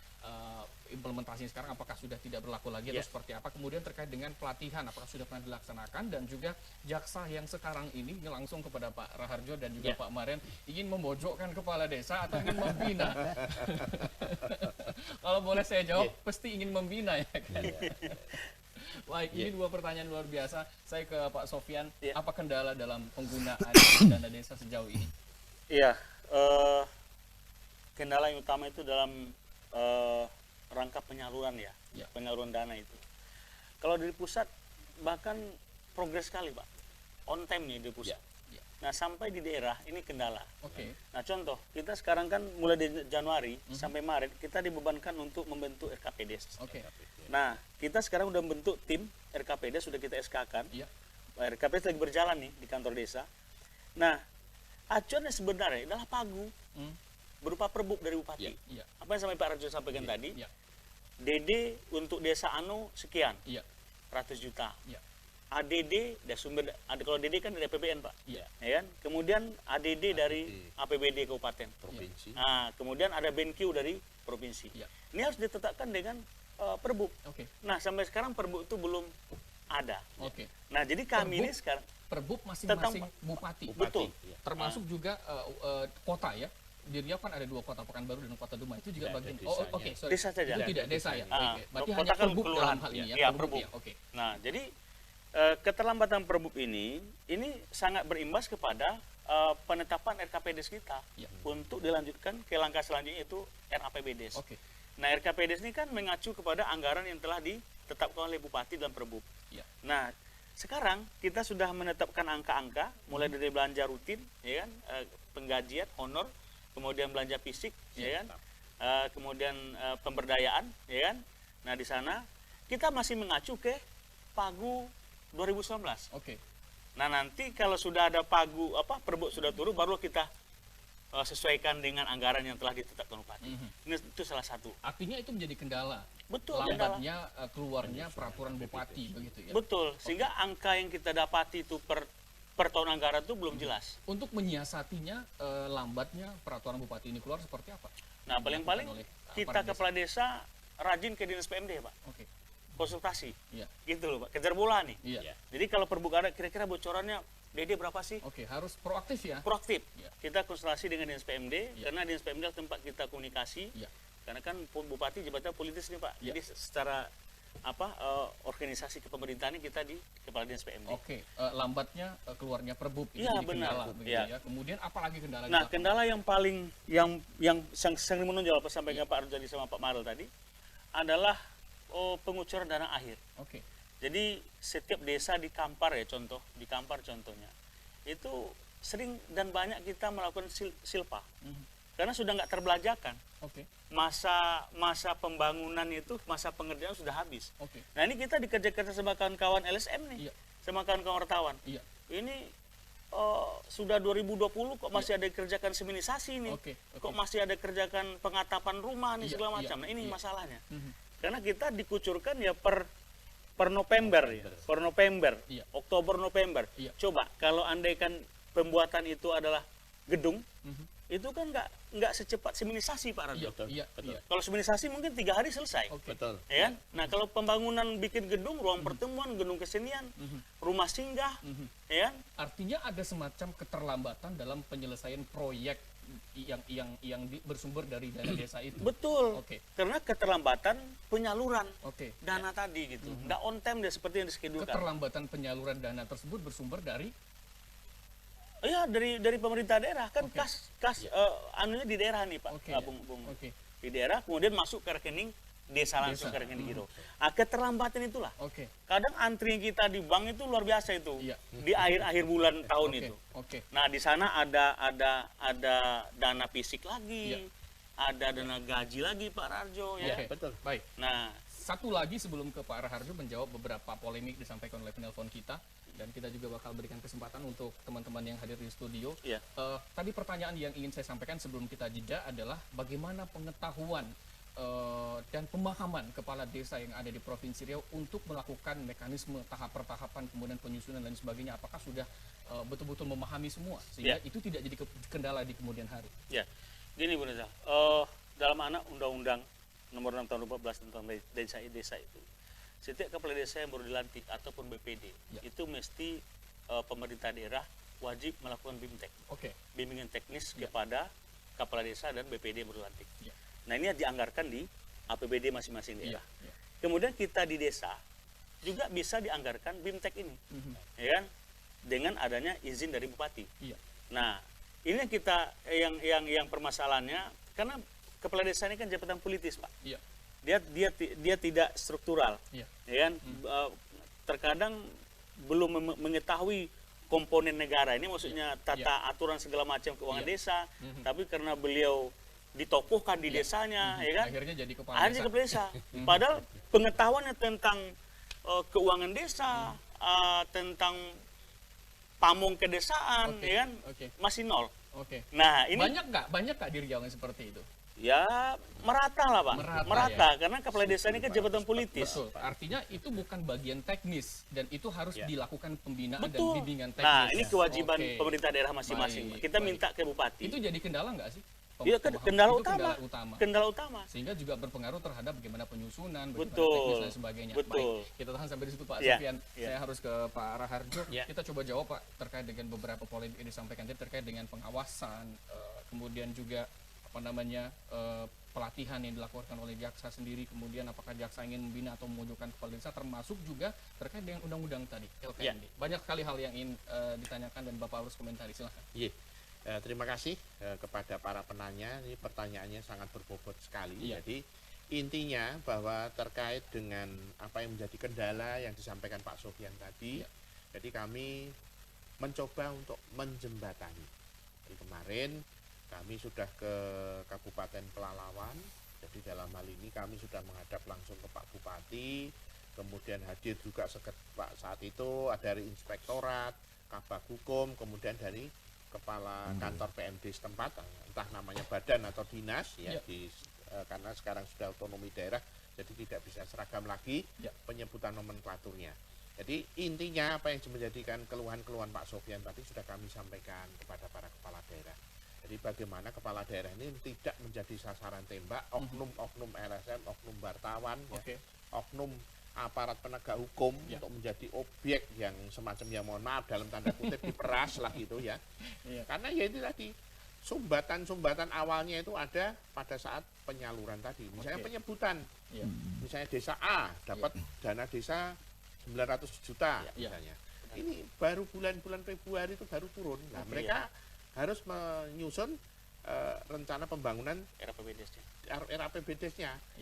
implementasinya sekarang? Apakah sudah tidak berlaku lagi atau seperti apa? Kemudian terkait dengan pelatihan, apakah sudah pernah dilaksanakan? Dan juga jaksa yang sekarang ini langsung kepada Pak Raharjo dan juga Pak Maren, ingin memojokkan kepala desa atau ingin membina? Kalau boleh saya jawab, pasti ingin membina ya kan? Baik, ini dua pertanyaan luar biasa. Saya ke Pak Sofyan, apa kendala dalam penggunaan dana desa sejauh ini? Iya, kendala yang utama itu dalam rangka penyaluran penyaluran dana itu. Kalau dari pusat bahkan progres sekali Pak, on time nih di pusat. Nah sampai di daerah ini kendala. Nah contoh, kita sekarang kan mulai dari Januari sampai Maret kita dibebankan untuk membentuk RKPDes. Nah kita sekarang udah membentuk tim RKPDes, sudah kita SK-kan. RKPDes lagi berjalan nih di kantor desa. Nah acuannya sebenarnya adalah pagu berupa perbuk dari bupati. Apa yang sampai Pak Rajo sampaikan tadi, DD untuk desa Anu sekian, ratus juta. ADD dari sumber, kalau DD kan dari APBN Pak, ya kan? Kemudian ADD dari APBD kabupaten, provinsi. Nah, kemudian ada BenQ dari provinsi. Ini harus ditetapkan dengan perbuk. Nah, sampai sekarang perbuk itu belum ada. Nah, jadi kami ini sekarang perbuk masing-masing bupati. Betul. Termasuk juga kota ya. Di Riau kan ada 2 kota, Pekanbaru dan Kota Dumai, itu juga bagian. Sorry. Desa saja. Itu tidak desa ya. Berarti kota hanya kan perbuk dalam hal ini ya. Perbuk. Nah, jadi keterlambatan perbuk ini sangat berimbas kepada penetapan RKPDes kita untuk dilanjutkan ke langkah selanjutnya, yaitu RAPBDes. Nah, RKPDes ini kan mengacu kepada anggaran yang telah ditetapkan oleh bupati dalam perbuk. Nah, sekarang kita sudah menetapkan angka-angka mulai dari belanja rutin, ya kan, penggajian, honor, kemudian belanja fisik, ya kan, kemudian pemberdayaan, ya kan. Nah, di sana kita masih mengacu ke pagu 2019. Nah, nanti kalau sudah ada pagu perbuk sudah turun, baru kita sesuaikan dengan anggaran yang telah ditetapkan bupati. Itu salah satu. Artinya itu menjadi kendala. Betul. Lambatnya keluarnya peraturan bupati begitu ya. Betul. Sehingga angka yang kita dapati itu per tahun anggaran itu belum jelas. Untuk menyiasatinya lambatnya peraturan bupati ini keluar seperti apa? Nah, paling-paling kita kepala desa rajin ke dinas PMD Pak. Konsultasi, gitu loh Pak, kejar bola nih. Jadi kalau perbuk ada kira-kira bocorannya DD berapa sih? Harus proaktif ya. Proaktif. Kita konsultasi dengan dinas PMD, karena dinas PMD tempat kita komunikasi. Karena kan bupati jabatan politis nih Pak. Jadi secara organisasi kepemerintahan kita di kepala dinas PMD. Lambatnya keluarnya perbuk itu jadi kendala begitu ya. Kemudian apalagi kendala? Nah, kendala yang paling yang sering menonjol apa sampaikan Pak Arjali sama Pak Marel tadi adalah pengucuran dana akhir. Jadi setiap desa di Kampar ya contohnya itu sering dan banyak kita melakukan silpa karena sudah nggak terbelajakan. Masa pembangunan itu, masa pengerjaan sudah habis. Nah, ini kita dikerjakan sama kawan-kawan LSM nih, sama kawan-kawan wartawan. Ini sudah 2020 kok masih ada kerjakan seminisasi nih, kok masih ada kerjakan pengatapan rumah nih segala macam. Nah, ini masalahnya. Karena kita dikucurkan ya per November, Oktober November. Coba kalau andaikan pembuatan itu adalah gedung, itu kan nggak secepat seminisasi Pak Rado. Iya, betul. Kalau seminisasi mungkin 3 hari selesai. Betul. Ya kan? Nah kalau pembangunan bikin gedung, ruang pertemuan, gedung kesenian, rumah singgah, ya kan? Artinya ada semacam keterlambatan dalam penyelesaian proyek yang bersumber dari dana desa itu. Betul. Oke. Karena keterlambatan penyaluran Ya. dana tadi gitu. Nggak on time dia seperti yang diskedulkan. Keterlambatan penyaluran dana tersebut bersumber dari Iya dari pemerintah daerah kan kas anunya di daerah nih Pak. Bung. Di daerah kemudian masuk ke rekening desa langsung ke rekening gitu. Keterlambatan itulah. Kadang antri kita di bank itu luar biasa itu. Di akhir bulan tahun itu. Nah, di sana ada dana fisik lagi. Ada dana gaji lagi Pak Raharjo ya. Betul. Baik. Nah, satu lagi sebelum ke Pak Raharjo menjawab beberapa polemik disampaikan oleh penelpon kita, dan kita juga bakal berikan kesempatan untuk teman-teman yang hadir di studio. Tadi pertanyaan yang ingin saya sampaikan sebelum kita jeda adalah bagaimana pengetahuan dan pemahaman kepala desa yang ada di Provinsi Riau untuk melakukan mekanisme tahap pertahapan, kemudian penyusunan dan sebagainya. Apakah sudah betul-betul memahami semua sehingga itu tidak jadi kendala di kemudian hari? Ya, gini Bu Neza, dalam anak Undang-Undang Nomor 6 Tahun 2014 tentang desa itu, setiap kepala desa yang baru dilantik ataupun BPD itu mesti pemerintah daerah wajib melakukan BIMTEK, bimbingan teknis kepada kepala desa dan BPD yang baru dilantik. Nah ini dianggarkan di APBD masing-masing daerah. Kemudian kita di desa juga bisa dianggarkan BIMTEK ini, ya kan? Dengan adanya izin dari bupati. Nah ini kita yang permasalahannya karena kepala desa ini kan jabatan politis Pak. Dia tidak struktural, ya kan? Terkadang belum mengetahui komponen negara ini, maksudnya tata aturan segala macam keuangan desa, tapi karena beliau ditokohkan di desanya, ya kan? Akhirnya jadi kepala desa. Padahal pengetahuannya tentang keuangan desa, tentang pamong kedesaan, ya kan? Masih nol. Nah ini banyak nggak di Riau yang seperti itu? Ya merata lah Pak, merata karena kepala desa ini kan jabatan politis. Betul. Artinya itu bukan bagian teknis dan itu harus dilakukan pembinaan dan bimbingan teknis. Nah ini kewajiban pemerintah daerah masing-masing. Kita minta ke bupati. Itu jadi kendala nggak sih? Iya, kendala utama. Sehingga juga berpengaruh terhadap bagaimana penyusunan, bagaimana betul, teknis dan sebagainya. Betul. Baik, kita tahan sampai di situ Pak Sofian. Saya harus ke Pak Raharjo. Kita coba jawab Pak terkait dengan beberapa polemik yang disampaikan tadi terkait dengan pengawasan, kemudian juga pelatihan yang dilakukan oleh jaksa sendiri, kemudian apakah jaksa ingin membina atau memojokkan kepala desa, termasuk juga terkait dengan undang-undang tadi LKMD. Banyak sekali hal yang ingin ditanyakan dan Bapak harus komentari, silahkan. Terima kasih kepada para penanya. Ini pertanyaannya sangat berbobot sekali. Jadi intinya bahwa terkait dengan apa yang menjadi kendala yang disampaikan Pak Sofian tadi, jadi kami mencoba untuk menjembatani. Jadi kemarin kami sudah ke Kabupaten Pelalawan, jadi dalam hal ini kami sudah menghadap langsung ke Pak Bupati, kemudian hadir juga saat itu ada dari Inspektorat, Kabag Hukum, kemudian dari Kepala Kantor PMD setempat, entah namanya badan atau dinas, karena sekarang sudah otonomi daerah, jadi tidak bisa seragam lagi penyebutan nomenklaturnya. Jadi intinya apa yang menjadikan keluhan-keluhan Pak Sofian tadi sudah kami sampaikan kepada para kepala daerah. Jadi bagaimana kepala daerah ini tidak menjadi sasaran tembak oknum-oknum LSM, oknum wartawan, oknum aparat penegak hukum untuk menjadi objek yang semacam, ya mohon maaf dalam tanda kutip diperas lah gitu ya. Karena ya itu tadi sumbatan awalnya itu ada pada saat penyaluran tadi. Misalnya penyebutan, misalnya desa A dapat dana desa 900 juta misalnya. Ini baru bulan-bulan Februari itu baru turun. Nah mereka harus menyusun rencana pembangunan RAPBDes-nya.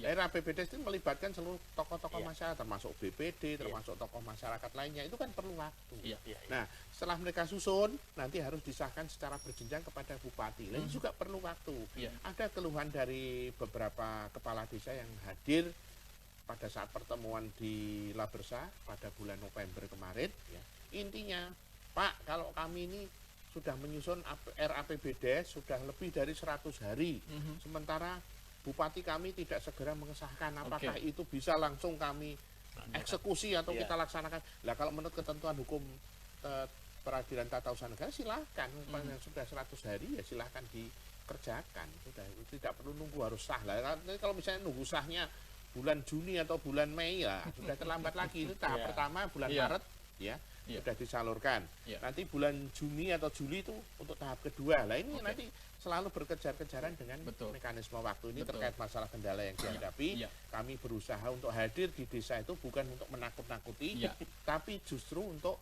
RAPBDes itu melibatkan seluruh tokoh-tokoh masyarakat, termasuk BPD, termasuk tokoh masyarakat lainnya. Itu kan perlu waktu. Nah, setelah mereka susun, nanti harus disahkan secara berjenjang kepada bupati. Lain juga perlu waktu. Ada keluhan dari beberapa kepala desa yang hadir pada saat pertemuan di Labersa pada bulan November kemarin. Intinya, Pak, kalau kami ini sudah menyusun RAPBDes sudah lebih dari 100 hari. Sementara bupati kami tidak segera mengesahkan. Apakah itu bisa langsung kami eksekusi atau kita laksanakan? Lah kalau menurut ketentuan hukum peradilan tata usaha negara silahkan, yang sudah 100 hari ya silahkan dikerjakan, sudah tidak perlu nunggu harus sah lah. Kalau misalnya nunggu sahnya bulan Juni atau bulan Mei ya sudah terlambat lagi. Itu tahap pertama bulan Maret ya sudah disalurkan. Nanti bulan Juni atau Juli itu untuk tahap kedua. Lah ini nanti selalu berkejar-kejaran dengan mekanisme waktu ini terkait masalah kendala yang dihadapi. Kami berusaha untuk hadir di desa itu bukan untuk menakut-nakuti, tapi justru untuk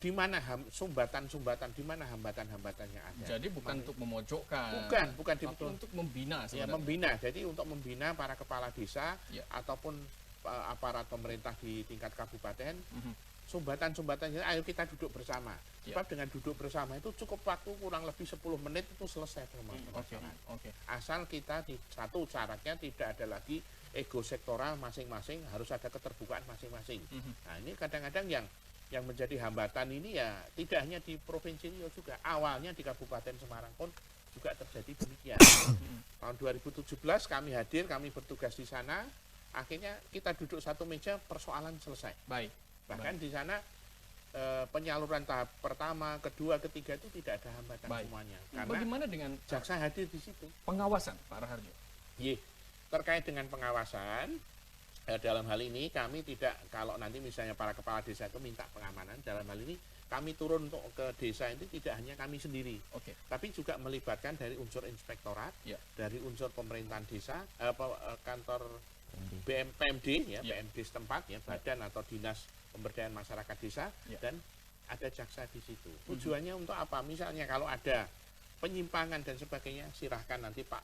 di mana sumbatan-sumbatan, di mana hambatan-hambatannya ada. Jadi bukan untuk memojokkan. Bukan tapi untuk membina sebenarnya. Ya, membina. Jadi untuk membina para kepala desa ataupun aparat pemerintah di tingkat kabupaten. Sumbatan-sumbatannya, ayo kita duduk bersama. Sebab dengan duduk bersama itu cukup waktu kurang lebih 10 menit itu selesai permasalahan. Asal kita satu syaratnya tidak ada lagi ego sektoral masing-masing, harus ada keterbukaan masing-masing. Nah ini kadang-kadang yang menjadi hambatan ini ya tidak hanya di Provinsi Riau juga. Awalnya di Kabupaten Semarang pun juga terjadi demikian. Tahun 2017 kami hadir, kami bertugas di sana. Akhirnya kita duduk satu meja, persoalan selesai. Bahkan di sana penyaluran tahap pertama, kedua, ketiga itu tidak ada hambatan semuanya. Karena bagaimana dengan jaksa hadir di situ? Pengawasan, Pak Raharjo. Terkait dengan pengawasan, dalam hal ini kami tidak, kalau nanti misalnya para kepala desa itu minta pengamanan, dalam hal ini kami turun untuk ke desa ini tidak hanya kami sendiri, tapi juga melibatkan dari unsur inspektorat, dari unsur pemerintahan desa, kantor PMD ya, PMD setempat ya, badan atau dinas pemberdayaan masyarakat desa, dan ada jaksa di situ. Tujuannya untuk apa? Misalnya kalau ada penyimpangan dan sebagainya, silahkan nanti Pak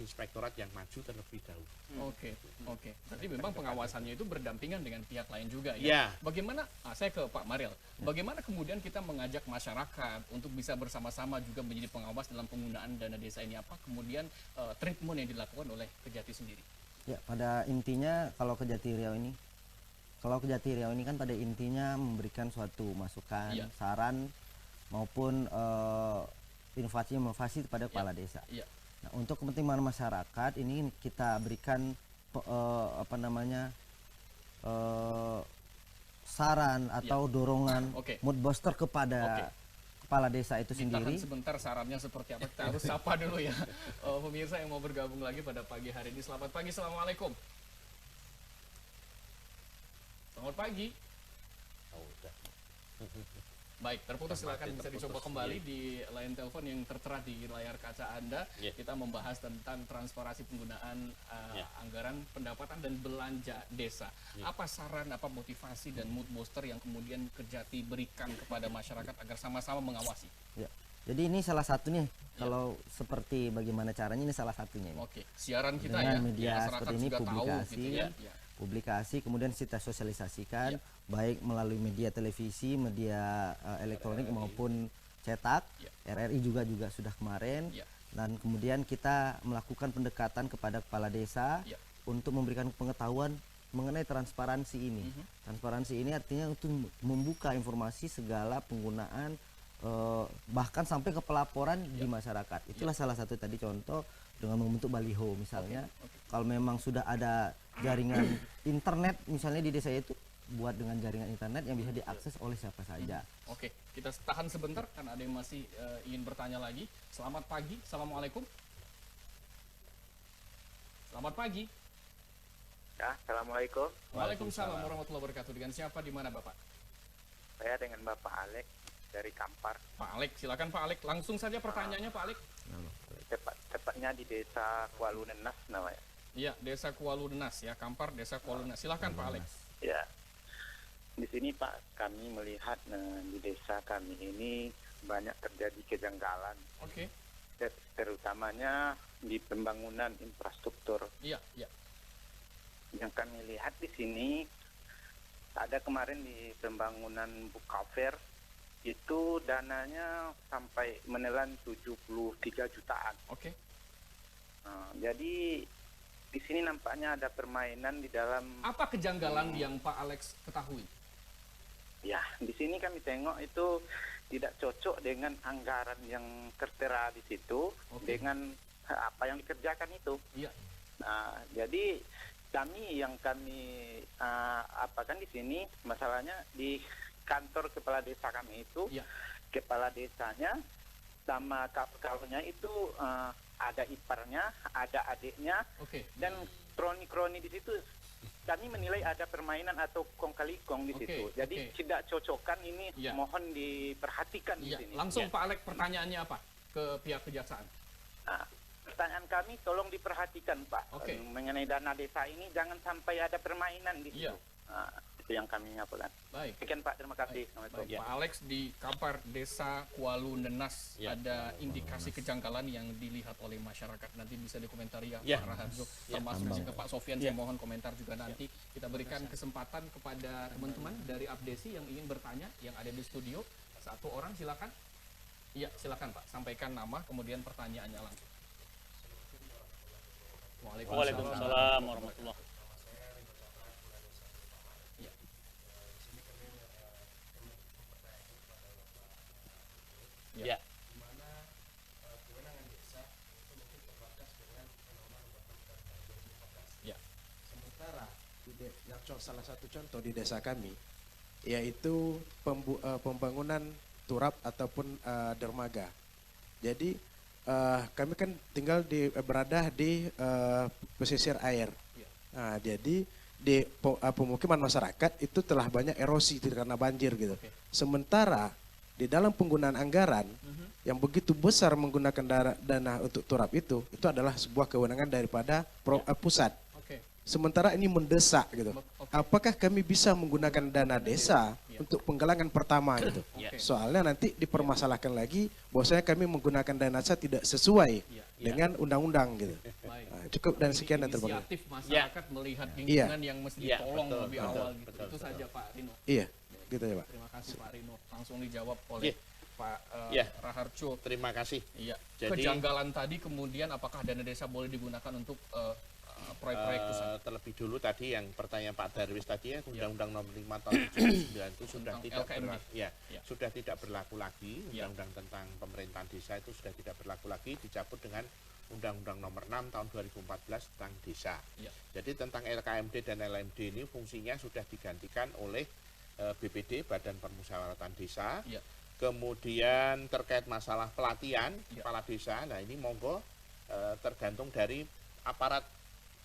Inspektorat yang maju terlebih dahulu. Oke. Jadi memang pengawasannya itu berdampingan dengan pihak lain juga ya. Bagaimana? Saya ke Pak Mariel. Bagaimana kemudian kita mengajak masyarakat untuk bisa bersama-sama juga menjadi pengawas dalam penggunaan dana desa ini? Apa kemudian treatment yang dilakukan oleh Kejati sendiri? Ya, pada intinya kalau Kejati Riau ini kan pada intinya memberikan suatu masukan, saran maupun inovasi kepada kepala desa. Nah, untuk kepentingan masyarakat ini kita berikan saran atau dorongan mood booster kepada kepala desa itu sendiri. Ditahan sebentar sarannya seperti apa, kita harus sapa dulu ya. Pemirsa yang mau bergabung lagi pada pagi hari ini. Selamat pagi, Assalamualaikum. Selamat pagi. Baik, terputus, silakan bisa dicoba kembali di line telepon yang tertera di layar kaca Anda. Kita membahas tentang transparansi penggunaan anggaran pendapatan dan belanja desa. Apa saran, apa motivasi dan mood booster yang kemudian Kejati berikan kepada masyarakat agar sama-sama mengawasi? Jadi ini salah satunya, kalau seperti bagaimana caranya ini salah satunya. Siaran kita dengan media seperti ini, publikasi, kemudian kita sosialisasikan baik melalui media televisi, media elektronik maupun cetak. RRI juga sudah kemarin, dan kemudian kita melakukan pendekatan kepada kepala desa untuk memberikan pengetahuan mengenai transparansi ini. Transparansi ini artinya untuk membuka informasi segala penggunaan, bahkan sampai ke pelaporan di masyarakat. Itulah salah satu tadi contoh dengan membentuk baliho misalnya. Kalau memang sudah ada jaringan internet misalnya di desa itu, buat dengan jaringan internet yang bisa diakses oleh siapa saja. Kita tahan sebentar karena ada yang masih ingin bertanya lagi. Selamat pagi, Assalamualaikum. Selamat pagi. Ya, Assalamualaikum. Waalaikumsalam warahmatullahi wabarakatuh. Dengan siapa, di mana Bapak? Saya dengan Bapak Alek dari Kampar. Pak Alek, silakan Pak Alek. Langsung saja pertanyaannya Pak Alek. Tepatnya di desa Kualunenas namanya. Iya, desa Kualunenas ya, Kampar, desa Kualunenas. Silakan Pak Alek. Ya, di sini Pak, kami melihat di desa kami ini banyak terjadi kejanggalan. Terutamanya di pembangunan infrastruktur. Yang kami lihat di sini, ada kemarin di pembangunan Bukaver, itu dananya sampai menelan 73 jutaan. Jadi di sini nampaknya ada permainan di dalam. Apa kejanggalan yang Pak Alex ketahui? Ya, di sini kami tengok itu tidak cocok dengan anggaran yang tertera di situ dengan apa yang dikerjakan itu. Nah, jadi kami apakan di sini masalahnya di kantor kepala desa kami itu, kepala desanya sama kapkalnya itu ada iparnya, ada adiknya, dan kroni-kroni di situ kami menilai ada permainan atau kong kali kong di situ. Jadi tidak cocokan ini, mohon diperhatikan di sini. Langsung Pak Alex, pertanyaannya apa ke pihak kejaksaan? Pertanyaan kami tolong diperhatikan Pak, mengenai dana desa ini jangan sampai ada permainan di situ. Itu yang kami nyampaikan. Baik. Sekian Pak, terima kasih. Baik, Pak Alex, di Kampar Desa Kualu Nenas ada indikasi kejanggalan yang dilihat oleh masyarakat. Nanti bisa dikomentari ya Pak Raharjo, termasuk juga Pak Sofian. Saya mohon komentar juga nanti. Kita berikan kesempatan kepada teman-teman dari Abdesi yang ingin bertanya, yang ada di studio. Satu orang silakan. Iya, silakan Pak. Sampaikan nama, kemudian pertanyaannya langsung. Waalaikumsalam warahmatullahi wabarakatuh. Ya. Sementara salah satu contoh di desa kami yaitu pembangunan turap ataupun dermaga. Jadi kami kan berada di pesisir air. Nah, jadi di pemukiman masyarakat itu telah banyak erosi karena banjir gitu. Sementara di dalam penggunaan anggaran yang begitu besar menggunakan dana untuk turap itu adalah sebuah kewenangan daripada pusat. Sementara ini mendesak gitu. Apakah kami bisa menggunakan dana desa untuk penggalangan pertama gitu? Soalnya nanti dipermasalahkan lagi bahwasanya kami menggunakan dana desa tidak sesuai dengan undang-undang gitu. Nah, cukup dan sekian dan terima kasih. Inisiatif masyarakat melihat lingkungan yang mesti ditolong lebih awal gitu. Itu saja Pak Rino. Iya. Gitu ya Pak. Terima kasih Pak Rino. Langsung dijawab oleh Pak Raharjo. Terima kasih. Iya. Kejanggalan tadi kemudian apakah dana desa boleh digunakan untuk proyek-proyek pusat? Terlebih dulu tadi yang pertanyaan Pak Darwis tadi ya, Undang-Undang Nomor 5 Tahun 79 itu sudah tidak sudah tidak berlaku lagi. Undang-Undang tentang pemerintahan desa itu sudah tidak berlaku lagi, dicabut dengan Undang-Undang Nomor 6 Tahun 2014 tentang desa. Jadi tentang LKMD dan LMD ini fungsinya sudah digantikan oleh BPD, Badan Permusyawaratan Desa. Kemudian terkait masalah pelatihan kepala desa, nah ini monggo tergantung dari aparat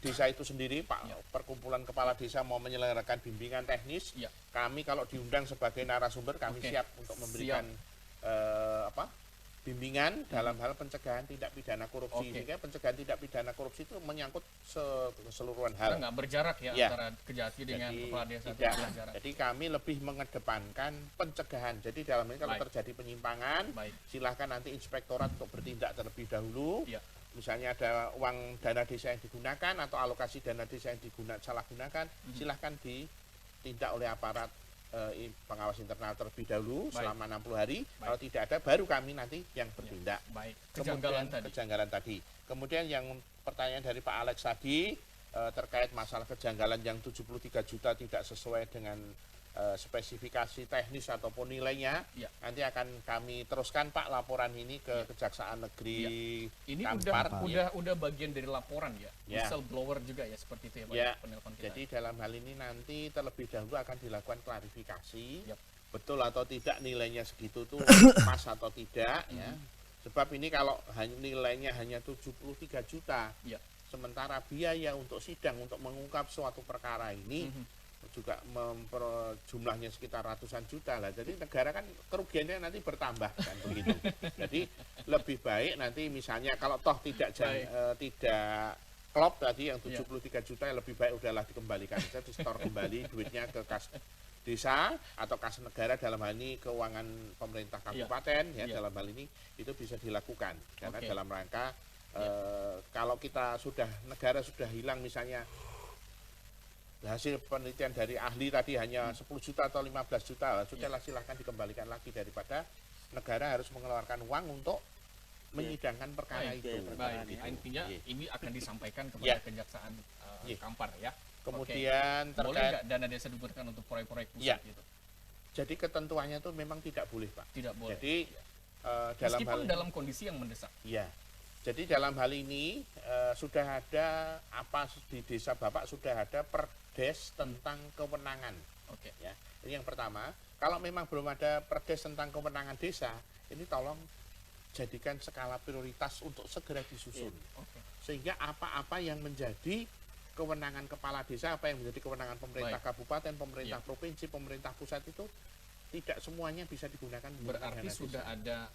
desa itu sendiri, Pak. Perkumpulan kepala desa mau menyelenggarakan bimbingan teknis, kami kalau diundang sebagai narasumber kami siap untuk memberikan bimbingan dalam hal pencegahan tindak pidana korupsi. Sehingga pencegahan tindak pidana korupsi itu menyangkut keseluruhan hal. Nggak berjarak antara Kejati dengan kepala desa. Jadi kami lebih mengedepankan pencegahan. Jadi dalam ini kalau terjadi penyimpangan, silahkan nanti inspektorat untuk bertindak terlebih dahulu. Misalnya ada uang dana desa yang digunakan atau alokasi dana desa yang salah gunakan, silahkan ditindak oleh aparat pengawas internal terlebih dahulu selama 60 hari. Kalau tidak ada, baru kami nanti yang bertindak. Kejanggalan tadi. Kemudian yang pertanyaan dari Pak Alex tadi terkait masalah kejanggalan yang 73 juta tidak sesuai dengan spesifikasi teknis ataupun nilainya, nanti akan kami teruskan Pak laporan ini ke Kejaksaan Negeri ini Kampar. Udah bagian dari laporan ya, whistleblower juga ya seperti itu ya Pak. Jadi dalam hal ini nanti terlebih dahulu akan dilakukan klarifikasi, betul atau tidak nilainya segitu tuh pas atau tidak ya. Sebab ini kalau nilainya hanya 73 juta, sementara biaya untuk sidang untuk mengungkap suatu perkara ini juga jumlahnya sekitar ratusan juta lah. Jadi negara kan kerugiannya nanti bertambah kan begitu. Jadi lebih baik nanti misalnya kalau toh tidak klop tadi yang 73 juta yang lebih baik udahlah dikembalikan saja, di-store kembali duitnya ke kas desa atau kas negara, dalam hal ini keuangan pemerintah kabupaten dalam hal ini itu bisa dilakukan karena dalam rangka kalau kita negara sudah hilang misalnya hasil penelitian dari ahli tadi hanya 10 juta atau 15 juta, sudahlah silahkan dikembalikan lagi daripada negara harus mengeluarkan uang untuk menyidangkan perkara itu. Intinya ini akan disampaikan kepada Kejaksaan Kampar ya. Kemudian terkait boleh nggak dana desa diberikan untuk proyek-proyek pusat gitu? Jadi ketentuannya itu memang tidak boleh Pak. Tidak boleh. Jadi meskipun dalam kondisi yang mendesak. Iya. Jadi dalam hal ini sudah ada di desa Bapak sudah ada perdes tentang kewenangan. Ya. Ini yang pertama. Kalau memang belum ada perdes tentang kewenangan desa, ini tolong jadikan skala prioritas untuk segera disusun. Sehingga apa-apa yang menjadi kewenangan kepala desa, apa yang menjadi kewenangan pemerintah kabupaten, pemerintah provinsi, pemerintah pusat itu tidak semuanya bisa digunakan. Berarti sudah ada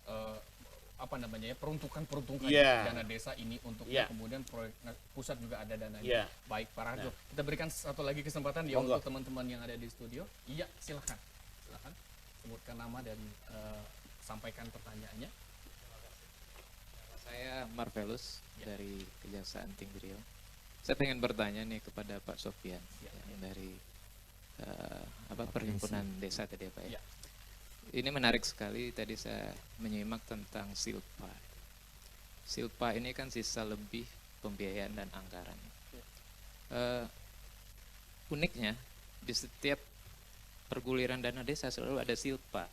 peruntukan dana desa ini untuk kemudian proyek pusat juga ada dananya. Baik, Pak Raharjo. Kita berikan satu lagi kesempatan ya untuk teman-teman yang ada di studio. Iya, silakan. Silakan sebutkan nama dan sampaikan pertanyaannya. Saya Marvelus dari Kejaksaan Tinggi Riau. Saya pengen bertanya nih kepada Pak Sofian dari Perhimpunan Desa tadi ya Pak ya. Ini menarik sekali, tadi saya menyimak tentang silpa. Silpa ini kan sisa lebih pembiayaan dan anggaran. Uniknya di setiap perguliran dana desa selalu ada silpa.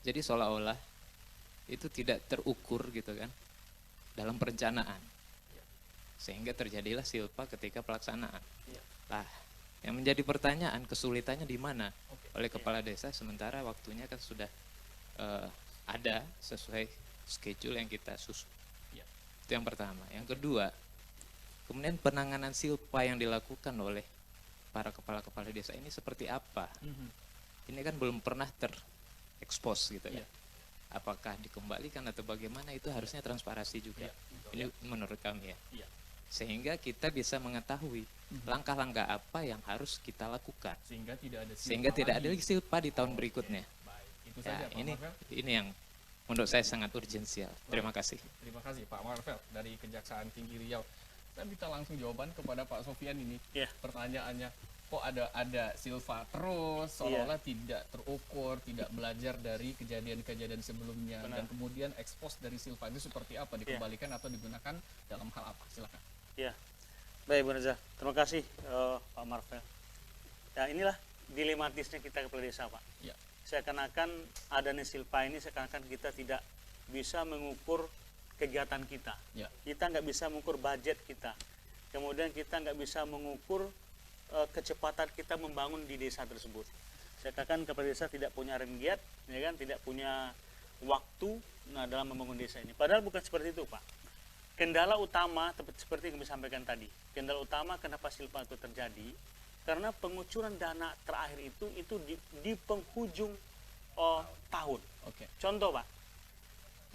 Jadi seolah-olah itu tidak terukur gitu kan dalam perencanaan, sehingga terjadilah silpa ketika pelaksanaan. Nah, yang menjadi pertanyaan kesulitannya di mana oleh kepala desa, sementara waktunya kan sudah ada sesuai schedule yang kita susun. Itu yang pertama. Yang kedua, kemudian penanganan silpa yang dilakukan oleh para kepala-kepala desa ini seperti apa? Ini kan belum pernah terekspos gitu ya. Apakah dikembalikan atau bagaimana, itu harusnya transparansi juga. Ini menurut kami ya. Sehingga kita bisa mengetahui langkah-langkah apa yang harus kita lakukan. Sehingga tidak ada lagi silpa di tahun berikutnya. Itu saja, Pak Marvel. Ini yang menurut saya sangat urgensial. Terima kasih. Terima kasih Pak Marvel dari Kejaksaan Tinggi Riau. Saya minta langsung jawaban kepada Pak Sofian ini. Pertanyaannya, kok ada silpa terus, seolah-olah tidak terukur, tidak belajar dari kejadian-kejadian sebelumnya. Dan kemudian ekspos dari silpa itu seperti apa, dikembalikan atau digunakan dalam hal apa? Silakan. Ya, baik Bu Reza, terima kasih Pak Marvel. Ya, inilah dilematisnya kita kepala desa Pak. Seakan-akan adanya silpa ini, seakan-akan kita tidak bisa mengukur kegiatan kita. Kita nggak bisa mengukur budget kita. Kemudian kita nggak bisa mengukur kecepatan kita membangun di desa tersebut. Seakan-akan kepala desa tidak punya rem giat, ya kan, tidak punya waktu dalam membangun desa ini. Padahal bukan seperti itu Pak. Kendala utama seperti yang kami sampaikan tadi. Kendala utama kenapa silpa itu terjadi, karena pengucuran dana terakhir itu di penghujung tahun. Contoh Pak,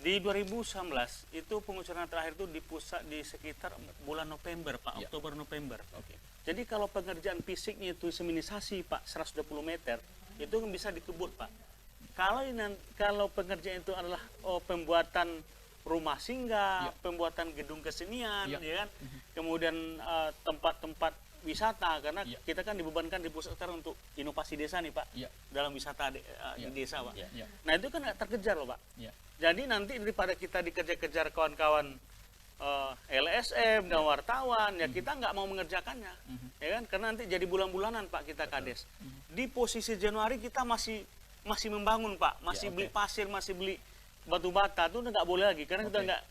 di 2019 itu pengucuran terakhir itu di pusat di sekitar bulan November Pak, Oktober November. Jadi kalau pengerjaan fisiknya itu seminisasi Pak 120 meter, itu bisa dikebut Pak. Kalau pengerjaan itu adalah pembuatan rumah singgah, pembuatan gedung kesenian, ya kan, kemudian tempat-tempat wisata, karena kita kan dibebankan di pusat sekarang untuk inovasi desa nih Pak, dalam wisata di desa Pak. Nah itu kan nggak terkejar loh Pak. Jadi nanti daripada kita dikejar-kejar kawan-kawan LSM dan wartawan, ya kita nggak mau mengerjakannya, ya kan, karena nanti jadi bulan-bulanan Pak kita kades. Di posisi Januari kita masih membangun Pak, masih beli pasir, masih beli batu bata, itu nggak boleh lagi, karena kita nggak,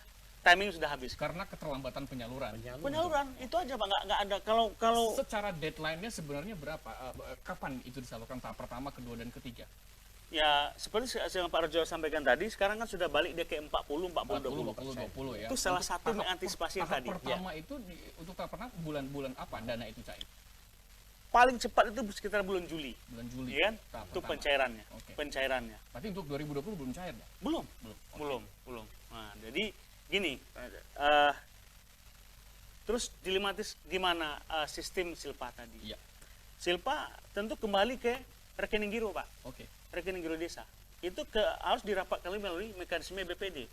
timing sudah habis. Karena keterlambatan penyaluran. Itu aja Pak, nggak ada. Kalau secara deadline-nya sebenarnya berapa? Kapan itu disalurkan tahap pertama, kedua, dan ketiga? Ya, seperti yang Pak Rajo sampaikan tadi, sekarang kan sudah balik dia ke 40-20 ya. Itu salah satu mengantisipasi yang tadi. Pertama itu untuk tahap pertama bulan apa dana itu cair? Paling cepat itu sekitar bulan Juli. Bulan Juli. Ya kan? Itu pencairannya. Pencairannya. Berarti untuk 2020 belum cair, Pak? Belum. Nah, jadi gini, terus dilematis gimana sistem silpa tadi? Silpa tentu kembali ke rekening giro Pak. Rekening giro desa itu harus dirapatkan melalui mekanisme BPD.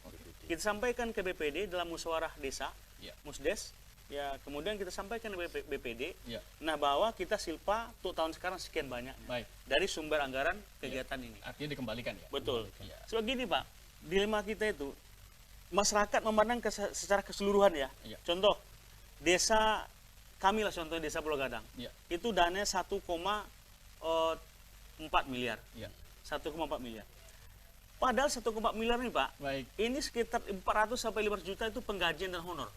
Kita sampaikan ke BPD dalam musyawarah desa, Musdes, ya kemudian kita sampaikan ke BPD. Nah, bahwa kita silpa untuk tahun sekarang sekian banyaknya dari sumber anggaran kegiatan ini. Artinya dikembalikan ya? Betul. Sebab gini Pak, dilema kita itu masyarakat memandang secara keseluruhan ya. Contoh desa kami lah, contoh desa Pulau Gadang, itu dananya 1,4 miliar. 1,4 miliar. Padahal 1,4 miliar nih Pak, ini sekitar 400 sampai 500 juta itu penggajian dan honor.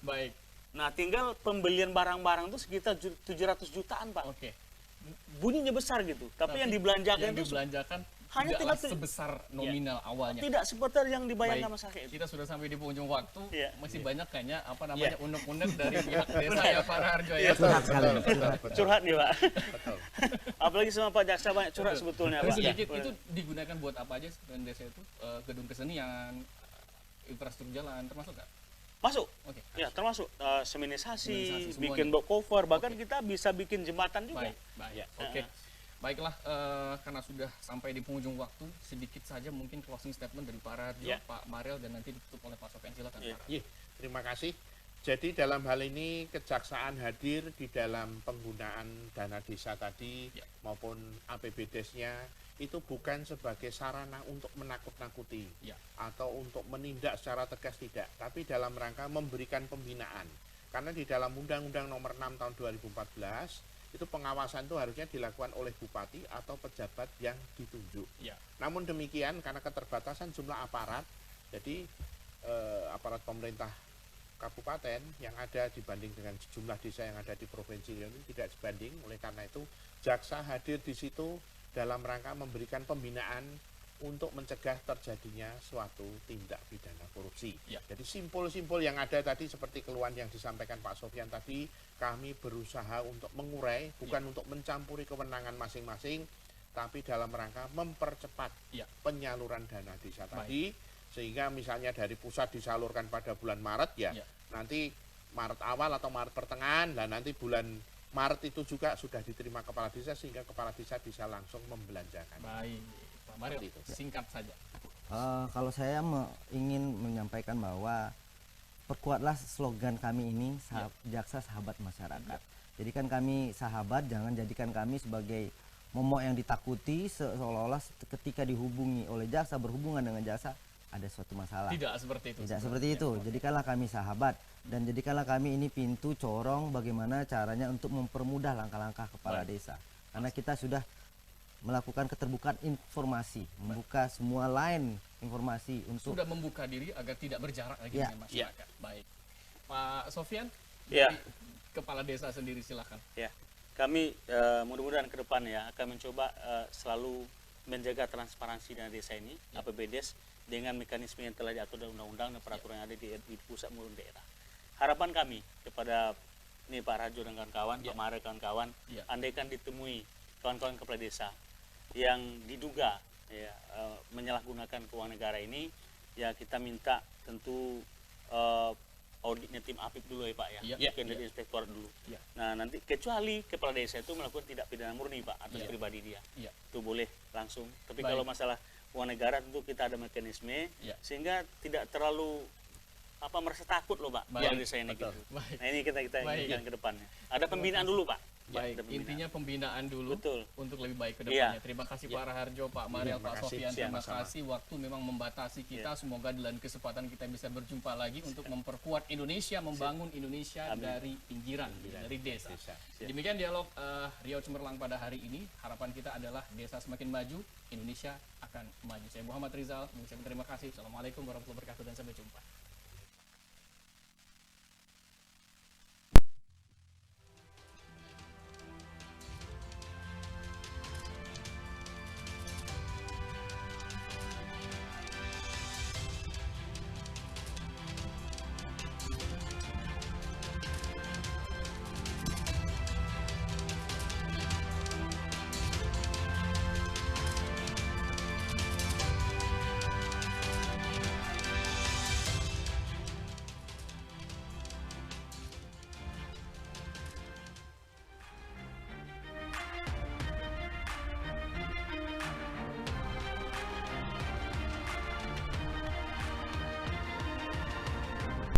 Nah, tinggal pembelian barang-barang itu sekitar 700 jutaan Pak. Bunyinya besar gitu, tapi yang dibelanjakan hanya tidaklah tinggal sebesar nominal awalnya. Tidak seperti yang dibayangkan Baik, Mas Hakim. kita sudah sampai di penghujung waktu. Masih Iya. banyak kayaknya apa namanya Iya. unek-unek dari pihak desa ya Pak Raharjo ya. Curhat sekali. Curhat nih Pak. Apalagi sama Pak Jaksa banyak curhat Betul. sebetulnya Tapi Pak. sedikit itu digunakan buat apa aja sebenarnya desa itu? Gedung kesenian, infrastruktur jalan termasuk nggak? Masuk. Oke. Ya, termasuk seminisasi, Seminisasi semuanya. bikin box cover, bahkan kita bisa bikin jembatan juga. Baik, baik. Ya. Oke. Baiklah, karena sudah sampai di penghujung waktu, sedikit saja mungkin closing statement dari Pak Raharjo, Ya. Pak Mariel, dan nanti ditutup oleh Pak Sofian. Silakan. Iya, Pak. terima kasih. Jadi dalam hal ini Kejaksaan hadir di dalam penggunaan dana desa tadi maupun APBDes-nya itu bukan sebagai sarana untuk menakut-nakuti atau untuk menindak secara tegas, tidak, tapi dalam rangka memberikan pembinaan. Karena di dalam Undang-Undang Nomor 6 Tahun 2014 itu pengawasan itu harusnya dilakukan oleh bupati atau pejabat yang ditunjuk. Namun demikian karena keterbatasan jumlah aparat, jadi aparat pemerintah kabupaten yang ada dibanding dengan jumlah desa yang ada di Provinsi Riau ini tidak sebanding. Oleh karena itu jaksa hadir di situ dalam rangka memberikan pembinaan untuk mencegah terjadinya suatu tindak pidana korupsi. Jadi simpul-simpul yang ada tadi seperti keluhan yang disampaikan Pak Sofian tadi, kami berusaha untuk mengurai, bukan untuk mencampuri kewenangan masing-masing, tapi dalam rangka mempercepat penyaluran dana desa tadi, sehingga misalnya dari pusat disalurkan pada bulan Maret nanti Maret awal atau Maret pertengahan, dan nanti bulan Maret itu juga sudah diterima kepala desa sehingga kepala desa bisa langsung membelanjakan. Baik, Pak Mariel, singkat saja. Kalau saya ingin menyampaikan bahwa perkuatlah slogan kami ini, Jaksa Sahabat Masyarakat. Jadikan kami sahabat, jangan jadikan kami sebagai momok yang ditakuti seolah-olah ketika dihubungi oleh jaksa, berhubungan dengan jaksa ada suatu masalah. Tidak seperti itu. Tidak seperti itu. Jadikanlah kami sahabat dan jadikanlah kami ini pintu corong bagaimana caranya untuk mempermudah langkah-langkah kepala desa. Karena kita sudah melakukan keterbukaan informasi, membuka semua line informasi untuk sudah membuka diri agar tidak berjarak lagi dengan masyarakat. Baik. Pak Sofian, dari kepala desa sendiri silakan. Ya. Kami mudah-mudahan ke depan akan mencoba selalu menjaga transparansi dana desa ini, APBDes, dengan mekanisme yang telah diatur dalam undang-undang dan peraturan yang ada di pusat maupun daerah. Harapan kami kepada Pak Raharjo dan kawan-kawan, Pak Mariel kawan-kawan, andaikan ditemui kawan-kawan kepala desa yang diduga menyalahgunakan keuangan negara ini, kita minta tentu auditnya tim APIP dulu Pak mungkin dari inspektorat dulu. Nah nanti kecuali kepala desa itu melakukan tidak pidana murni Pak atas pribadi dia, itu boleh langsung. Tapi kalau masalah uang negara tentu kita ada mekanisme sehingga tidak terlalu merasa takut loh Pak kepala desa ini gitu. Nah ini kita inginkan ke depannya. Ada pembinaan dulu Pak. Baik, intinya pembinaan dulu untuk lebih baik ke depannya. Terima kasih Pak Raharjo, Pak Mariel, Pak Sofian. Terima kasih. Waktu memang membatasi kita. Semoga dalam kesempatan kita bisa berjumpa lagi untuk memperkuat Indonesia, membangun Indonesia dari pinggiran, dari desa. Demikian dialog Riau Cemerlang pada hari ini. Harapan kita adalah desa semakin maju, Indonesia akan maju. Saya Muhammad Rizal, mengucapkan terima kasih. Assalamualaikum warahmatullahi wabarakatuh dan sampai jumpa.